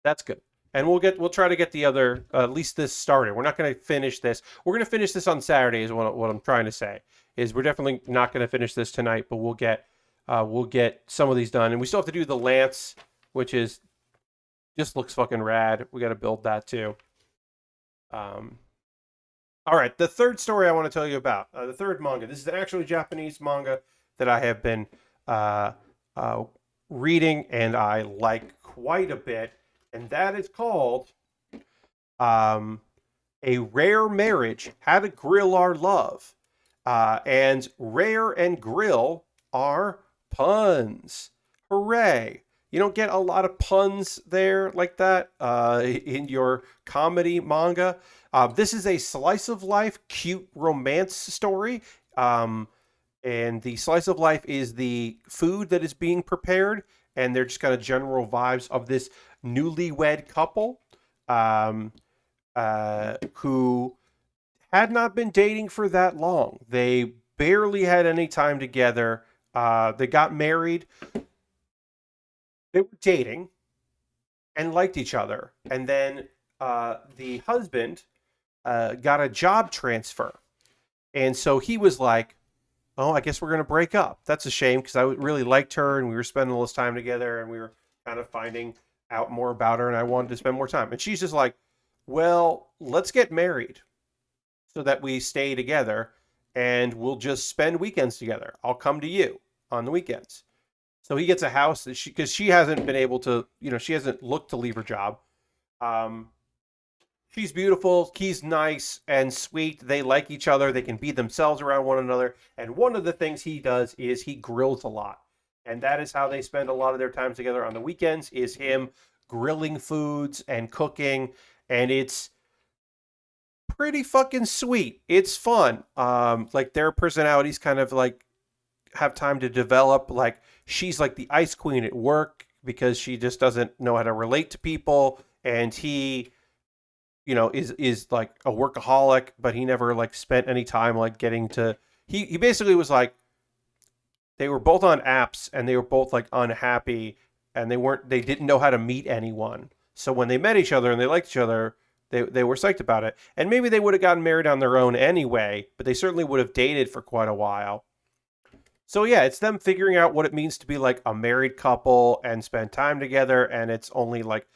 that's good. and we'll try to get the other at least this started. We're not going to finish this. We're going to finish this on Saturday. Is what I'm trying to say. Is we're definitely not going to finish this tonight, but we'll get some of these done, and we still have to do the lance, which is just looks fucking rad. We got to build that too. Um, all right, the third story I want to tell you about, the third manga. This is an actually Japanese manga that I have been uh, uh, reading and I like quite a bit, and that is called um, A Rare Marriage, How to Grill Our Love. And rare and grill are puns. Hooray. You don't get a lot of puns there like that in your comedy manga. This is a slice of life, cute romance story. And the slice of life is the food that is being prepared, and they're just kind of general vibes of this newlywed couple um, who had not been dating for that long. They barely had any time together. They got married. They were dating and liked each other. And then the husband got a job transfer. And so he was like, oh, I guess we're going to break up. That's a shame because I really liked her and we were spending all this time together and we were kind of finding out more about her and I wanted to spend more time. And she's just like, well, let's get married so that we stay together and we'll just spend weekends together. I'll come to you on the weekends. So he gets a house that because she hasn't been able to, she hasn't looked to leave her job. Um, she's beautiful. He's nice and sweet. They like each other. They can be themselves around one another. And one of the things he does is he grills a lot. And that is how they spend a lot of their time together on the weekends is him grilling foods and cooking. And it's pretty fucking sweet. It's fun. Like their personalities kind of like have time to develop. Like she's like the ice queen at work because she just doesn't know how to relate to people, and he, is like a workaholic, but he never like spent any time like getting to. He basically was like they were both on apps and they were both like unhappy and they didn't know how to meet anyone. So when they met each other and they liked each other, they were psyched about it. And maybe they would have gotten married on their own anyway, but they certainly would have dated for quite a while. So yeah, it's them figuring out what it means to be like a married couple and spend time together. And it's only like,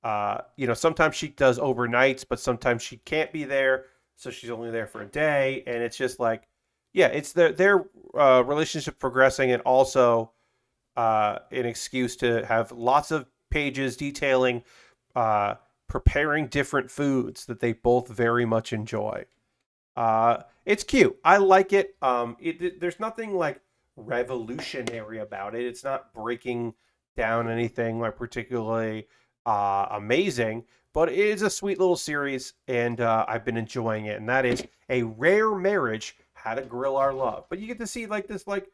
sometimes she does overnights, but sometimes she can't be there, so she's only there for a day. And it's just like, yeah, it's their relationship progressing, and also an excuse to have lots of pages detailing preparing different foods that they both very much enjoy. It's cute. I like it. There's nothing like revolutionary about it. It's not breaking down anything like particularly amazing, but it is a sweet little series, and I've been enjoying it. And that is A Rare Marriage: How to Grill Our Love. But you get to see like this like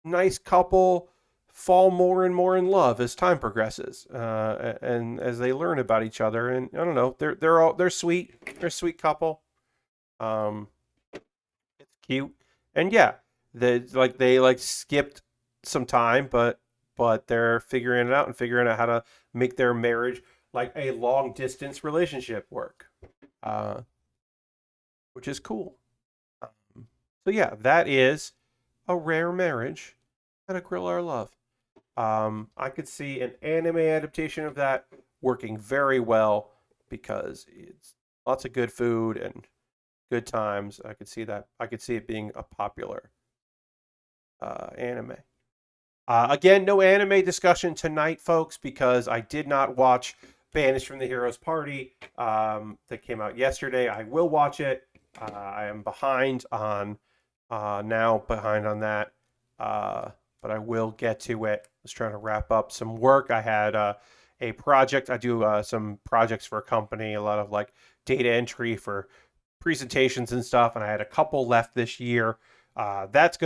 nice couple fall more and more in love as time progresses, and as they learn about each other. And I don't know, they're sweet. They're a sweet couple. Um, it's cute, and yeah, they like skipped some time, but they're figuring it out and figuring out how to make their marriage like a long distance relationship work, uh, which is cool. So yeah, that is A Rare Marriage: How to Grill Our Love. I could see an anime adaptation of that working very well because it's lots of good food and good times. I could see that. I could see it being a popular anime. Again, no anime discussion tonight, folks, because I did not watch Banished from the Heroes Party that came out yesterday. I will watch it. I am behind on behind on that, but I will get to it. I was trying to wrap up some work. I had a project. I do some projects for a company, a lot of like data entry for presentations and stuff, and I had a couple left this year. That's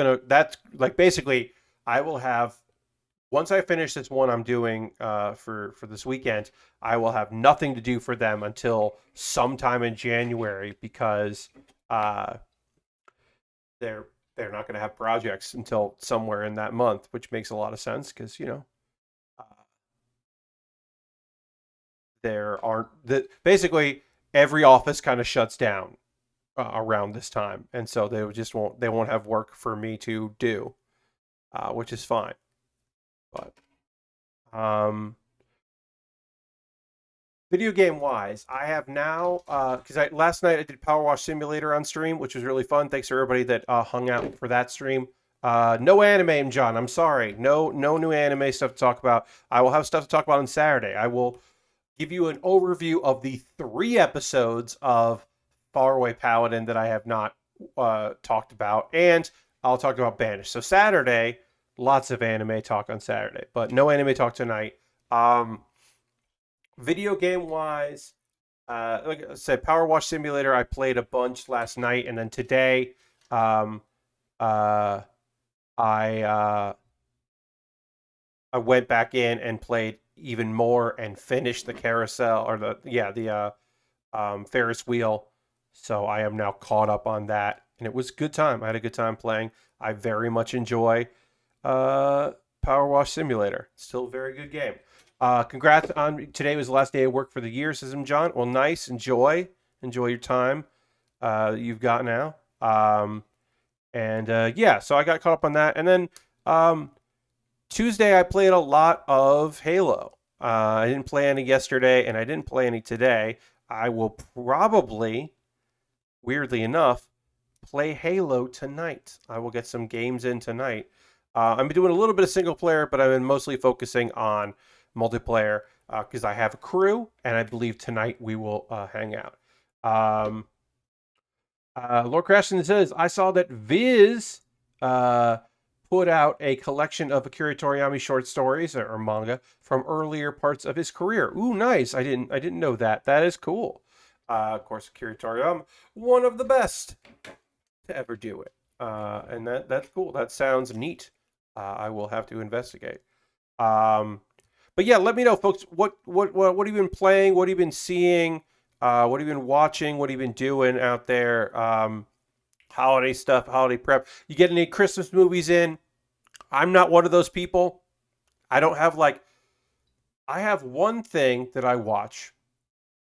like basically I will have once I finish this one I'm doing for this weekend, I will have nothing to do for them until sometime in January because uh, they're not going to have projects until somewhere in that month, which makes a lot of sense because uh, there aren't that basically every office kind of shuts down around this time, and so they won't have work for me to do, which is fine. But video game wise, I have now because I last night I did Power Wash Simulator on stream, which was really fun. Thanks to everybody that hung out for that stream. No anime, John. I'm sorry. No new anime stuff to talk about. I will have stuff to talk about on Saturday. I will give you an overview of the 3 episodes of Faraway Paladin that I have not talked about, and I'll talk about Banished. So Saturday, lots of anime talk on Saturday, but no anime talk tonight. Video game wise, like I said, Power Wash Simulator, I played a bunch last night, and then today, I went back in and played even more and finished the carousel or the Ferris wheel. So I am now caught up on that, and it was a good time. I had a good time playing. I very much enjoy Power Wash Simulator. Still a very good game. Congrats on today was the last day of work for the year, says John. Well, nice. Enjoy your time you've got now. Yeah, so I got caught up on that, and then Tuesday I played a lot of Halo. I didn't play any yesterday, and I didn't play any today. I will probably, weirdly enough, play Halo tonight. I will get some games in tonight. I'm doing a little bit of single player, but I've been mostly focusing on multiplayer because I have a crew, and I believe tonight we will hang out. Lord Crashton says, I saw that Viz put out a collection of Akira Toriyama short stories or manga from earlier parts of his career. Ooh, nice. I didn't know that. That is cool. Of course, Akira Toriyama, one of the best to ever do it. And that's cool. That sounds neat. I will have to investigate. But yeah, let me know, folks. What have you been playing? What have you been seeing? What have you been watching? What have you been doing out there? Holiday stuff, holiday prep. You get any Christmas movies in? I'm not one of those people. I don't have I have one thing that I watch.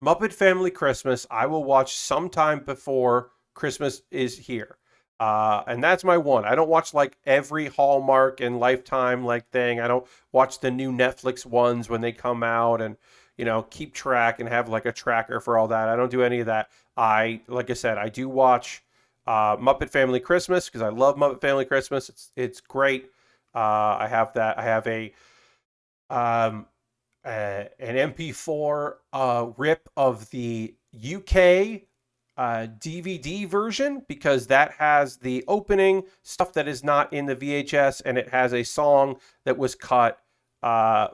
Muppet Family Christmas, I will watch sometime before Christmas is here. And that's my one. I don't watch every Hallmark and Lifetime thing. I don't watch the new Netflix ones when they come out and, keep track and have a tracker for all that. I don't do any of that. Like I said, I do watch Muppet Family Christmas because I love Muppet Family Christmas. It's great. I have that. I have an MP4 rip of the UK DVD version because that has the opening stuff that is not in the VHS, and it has a song that was cut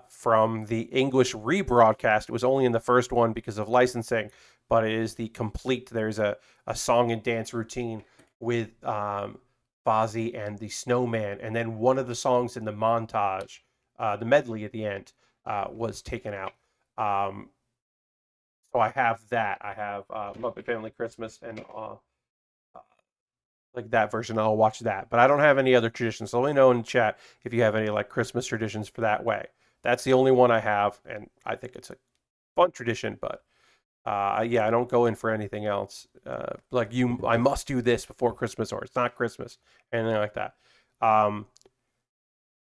from the English rebroadcast. It was only in the first one because of licensing, but it is the complete. There's a song and dance routine with Fozzie and the Snowman, and then one of the songs in the montage, the medley at the end, was taken out. So I have that. I have Muppet Family Christmas and that version. I'll watch that, but I don't have any other traditions. So let me know in the chat if you have any Christmas traditions for that way. That's the only one I have, and I think it's a fun tradition. But yeah, I don't go in for anything else. I must do this before Christmas, or it's not Christmas, anything like that.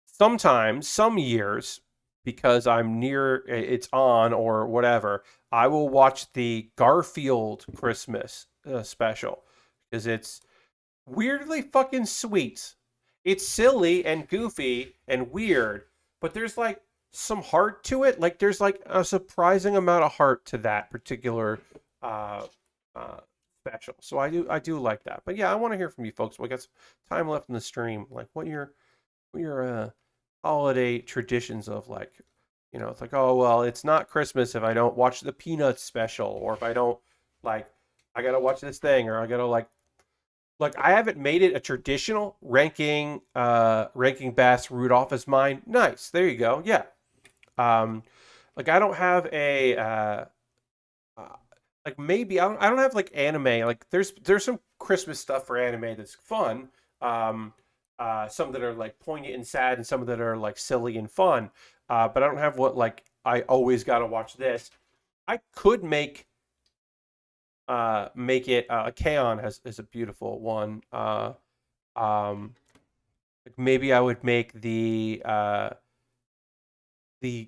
Sometimes, some years, because I'm near, it's on or whatever, I will watch the Garfield Christmas special because it's weirdly fucking sweet. It's silly and goofy and weird, but there's some heart to it. There's a surprising amount of heart to that particular special. So I do like that. But yeah, I want to hear from you folks. We got some time left in the stream. What your holiday traditions of it's oh well, it's not Christmas if I don't watch the Peanuts special, or if I don't I gotta watch this thing, or I gotta I haven't made it a traditional ranking Bass Rudolph as mine. Nice, there you go. Yeah. I don't have a maybe I don't have anime. There's some Christmas stuff for anime that's fun. Some that are poignant and sad, and some that are silly and fun. But I don't have what I always gotta watch this. I could make it Kaon is a beautiful one. Um, maybe I would make the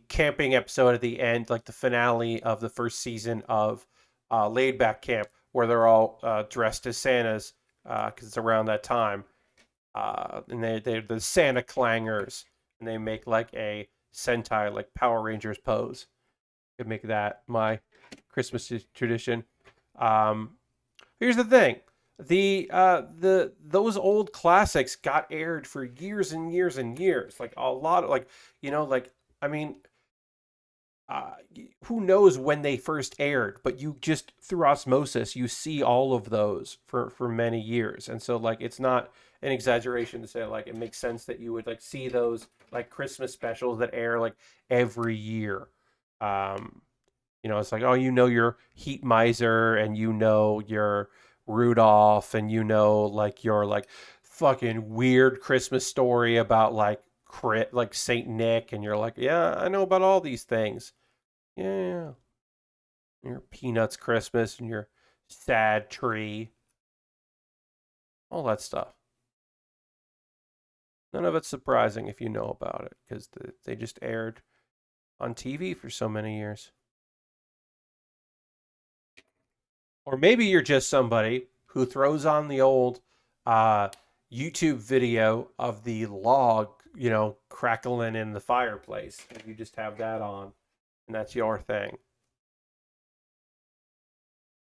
camping episode at the end, like the finale of the first season of Laid Back Camp, where they're all dressed as Santas because it's around that time, and they're the Santa clangers, and they make like a Sentai like Power Rangers pose. Could make that my Christmas tradition. Um, Here's the thing. The those old classics got aired for years and years and years. Like a lot of like, like I mean, uh, who knows when they first aired, but you just through osmosis you see all of those for many years. And so like it's not an exaggeration to say like it makes sense that you would like see those like Christmas specials that air like every year. Um it's like, oh, your Heat Miser and your Rudolph and like your like fucking weird Christmas story about like like Saint Nick, and you're like, yeah, I know about all these things. Yeah. Your Peanuts Christmas and your sad tree. All that stuff. None of it's surprising if you know about it because they just aired on TV for so many years. Or maybe you're just somebody who throws on the old uh, YouTube video of the log, crackling in the fireplace. And you just have that on, and that's your thing.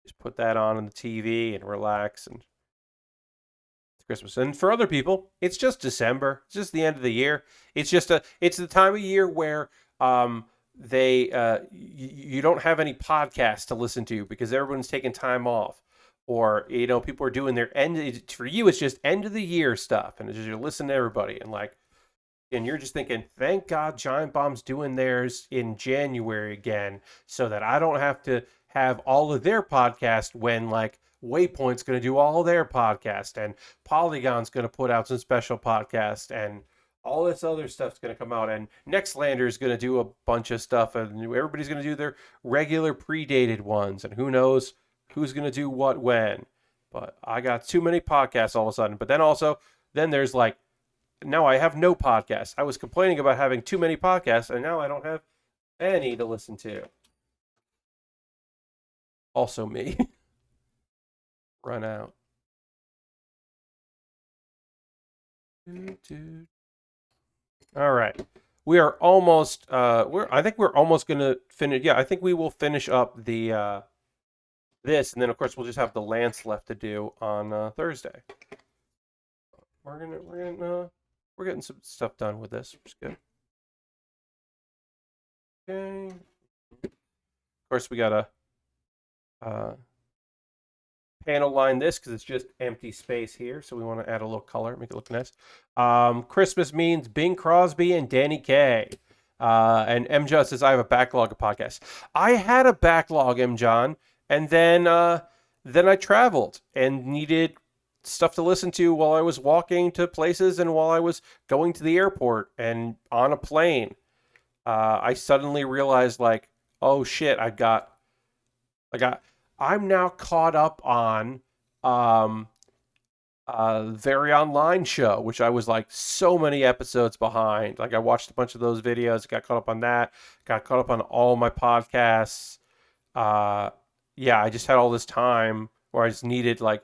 Just put that on the TV and relax, and it's Christmas. And for other people, it's just December. It's just the end of the year. It's the time of year where they you don't have any podcasts to listen to because everyone's taking time off, or people are doing their end. For you, it's just end of the year stuff, and it's just you're listening to everybody, and you're just thinking, thank God Giant Bomb's doing theirs in January again, so that I don't have to have all of their podcast when like Waypoint's going to do all their podcast, and Polygon's going to put out some special podcast, and all this other stuff's going to come out, and Nextlander is going to do a bunch of stuff, and everybody's going to do their regular predated ones, and who knows who's going to do what when. But I got too many podcasts all of a sudden. But then there's like, now I have no podcasts. I was complaining about having too many podcasts, and now I don't have any to listen to. Also me. Run out. All right. We are almost I think we're almost gonna finish. Yeah, I think we will finish up the this, and then of course we'll just have the Lance left to do on Thursday. We're getting some stuff done with this, which is good. Okay. Of course, we gotta panel line this because it's just empty space here, so we want to add a little color, make it look nice. Christmas means Bing Crosby and Danny Kaye. And M. John says, I have a backlog of podcasts. I had a backlog, M. John, and then I traveled and needed stuff to listen to while I was walking to places and while I was going to the airport and on a plane. I suddenly realized, like, oh shit, I'm now caught up on Very Online Show, which I was like so many episodes behind. Like I watched a bunch of those videos, got caught up on that, got caught up on all my podcasts. Yeah, I just had all this time where I just needed like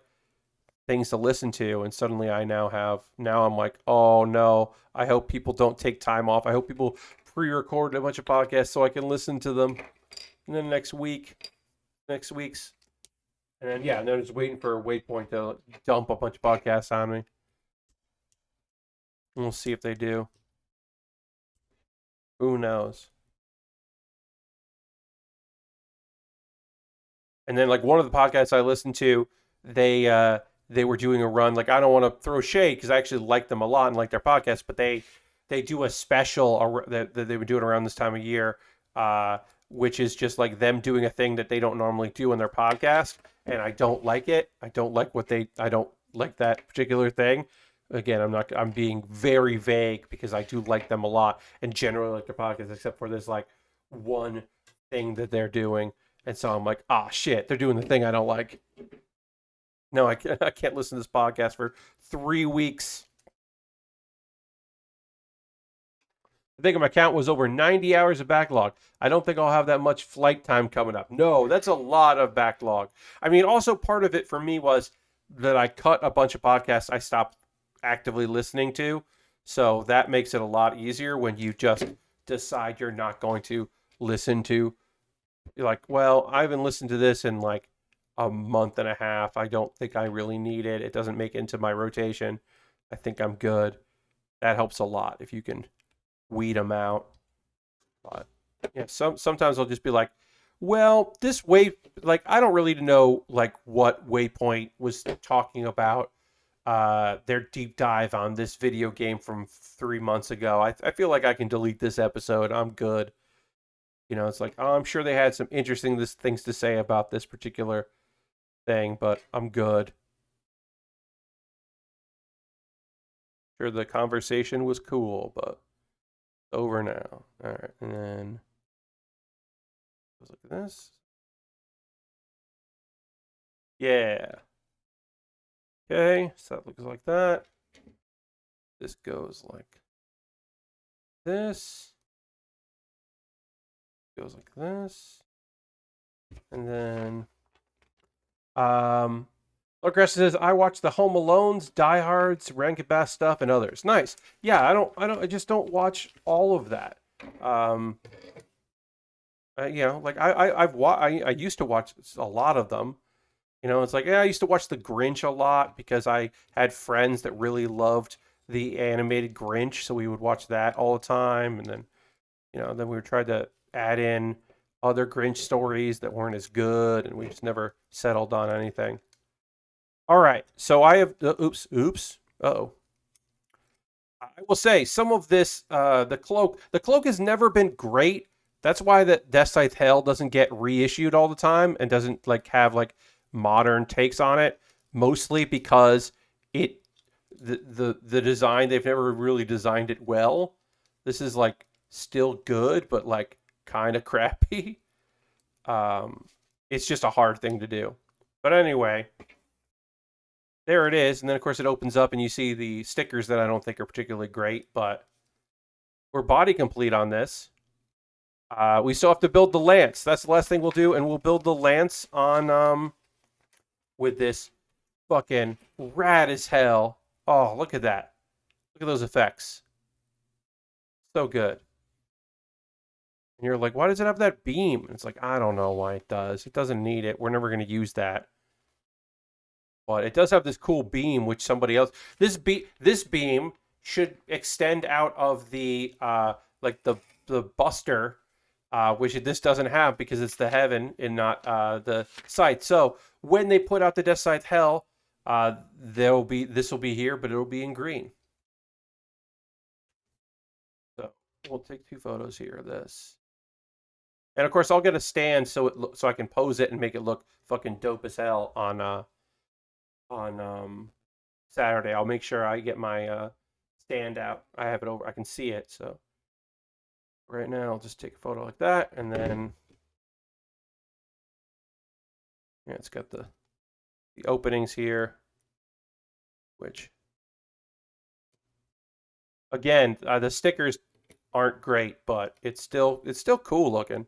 things to listen to, and suddenly now I'm like, oh no, I hope people don't take time off. I hope people pre-record a bunch of podcasts so I can listen to them in the next week's. And then just waiting for Waypoint to dump a bunch of podcasts on me. And we'll see if they do. Who knows? And then like one of the podcasts I listened to, they were doing a run. Like I don't want to throw shade because I actually like them a lot and like their podcast, but they do a special that they were doing around this time of year, which is just like them doing a thing that they don't normally do in their podcast, and I don't like it. I don't like that particular thing. Again, I'm being very vague because I do like them a lot and generally like their podcast, except for this like one thing that they're doing. And so I'm like, ah, shit, they're doing the thing I don't like. No, I can't listen to this podcast for 3 weeks. I think my count was over 90 hours of backlog. I don't think I'll have that much flight time coming up. No, that's a lot of backlog. I mean, also part of it for me was that I cut a bunch of podcasts I stopped actively listening to. So that makes it a lot easier when you just decide you're not going to listen to. You're like, well, I haven't listened to this in like a month and a half. I don't think I really need it. It doesn't make it into my rotation. I think I'm good. That helps a lot if you can weed them out. But yeah, sometimes I'll just be like, well, this like I don't really know like what Waypoint was talking about their deep dive on this video game from 3 months ago. I feel like I can delete this episode. I'm good. It's like, oh, I'm sure they had some interesting things to say about this particular thing, but I'm good. Sure, the conversation was cool, but over now. All right, and then let's look at this. Yeah. Okay, so that looks like that. This goes like this. Goes like this. And then Aggressive says, I watch the Home Alones, Die Hards, Rankin Bass stuff, and others. Nice. Yeah, I just don't watch all of that. Like I used to watch a lot of them. It's like, yeah, I used to watch The Grinch a lot because I had friends that really loved the animated Grinch, so we would watch that all the time. And then, then we tried to add in other Grinch stories that weren't as good, and we just never settled on anything. All right, so I have, oops. Uh-oh. I will say some of this, the cloak has never been great. That's why the Death Scythe Hell doesn't get reissued all the time and doesn't like have like modern takes on it, mostly because the design, they've never really designed it well. This is like still good, but like kind of crappy. It's just a hard thing to do. But anyway, there it is. And then of course it opens up and you see the stickers that I don't think are particularly great, but we're body complete on this. We still have to build the lance. That's the last thing we'll do, and we'll build the lance on with this fucking rad as hell. Oh, look at that. Look at those effects. So good. And you're like, why does it have that beam? And it's like, I don't know why it does. It doesn't need it. We're never going to use that. But it does have this cool beam, which somebody else... This beam should extend out of the, like the buster, which this doesn't have because it's the heaven and not the scythe. So when they put out the Death Scythe Hell, this will be here, but it'll be in green. So we'll take 2 photos here of this. And of course, I'll get a stand so I can pose it and make it look fucking dope as hell on Saturday. I'll make sure I get my stand out. I have it over. I can see it. So right now, I'll just take a photo like that, and then yeah, it's got the openings here, which again, the stickers aren't great, but it's still cool looking.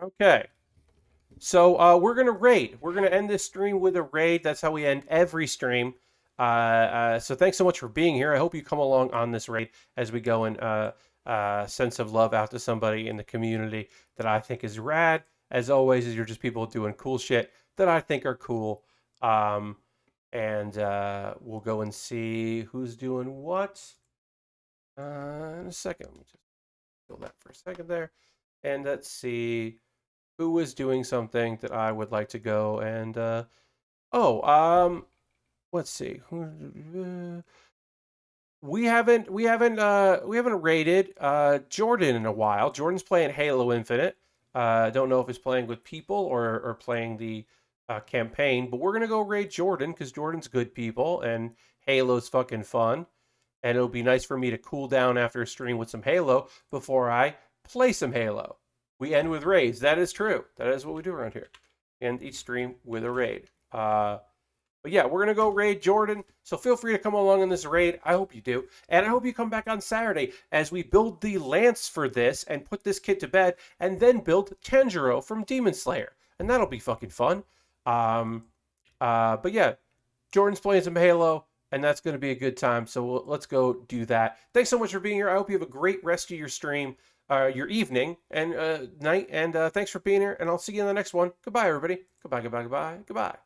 Okay. So we're gonna raid. We're gonna end this stream with a raid. That's how we end every stream. So thanks so much for being here. I hope you come along on this raid as we go and send some love out to somebody in the community that I think is rad. As always, you're just people doing cool shit that I think are cool. And we'll go and see who's doing what in a second. Let me just fill that for a second there. And let's see who is doing something that I would like to go and let's see. We haven't raided Jordan in a while. Jordan's playing Halo Infinite. I don't know if he's playing with people or playing the campaign, but we're gonna go raid Jordan because Jordan's good people and Halo's fucking fun. and it'll be nice for me to cool down after a stream with some Halo before I play some Halo. We end with raids. That is true. That is what we do around here. End each stream with a raid. But yeah, we're going to go raid Jordan. So feel free to come along in this raid. I hope you do. And I hope you come back on Saturday as we build the lance for this and put this kid to bed and then build Tanjiro from Demon Slayer. And that'll be fucking fun. But yeah, Jordan's playing some Halo and that's going to be a good time. So let's go do that. Thanks so much for being here. I hope you have a great rest of your stream, your evening and night. And thanks for being here. And I'll see you in the next one. Goodbye, everybody. Goodbye, goodbye, goodbye, goodbye.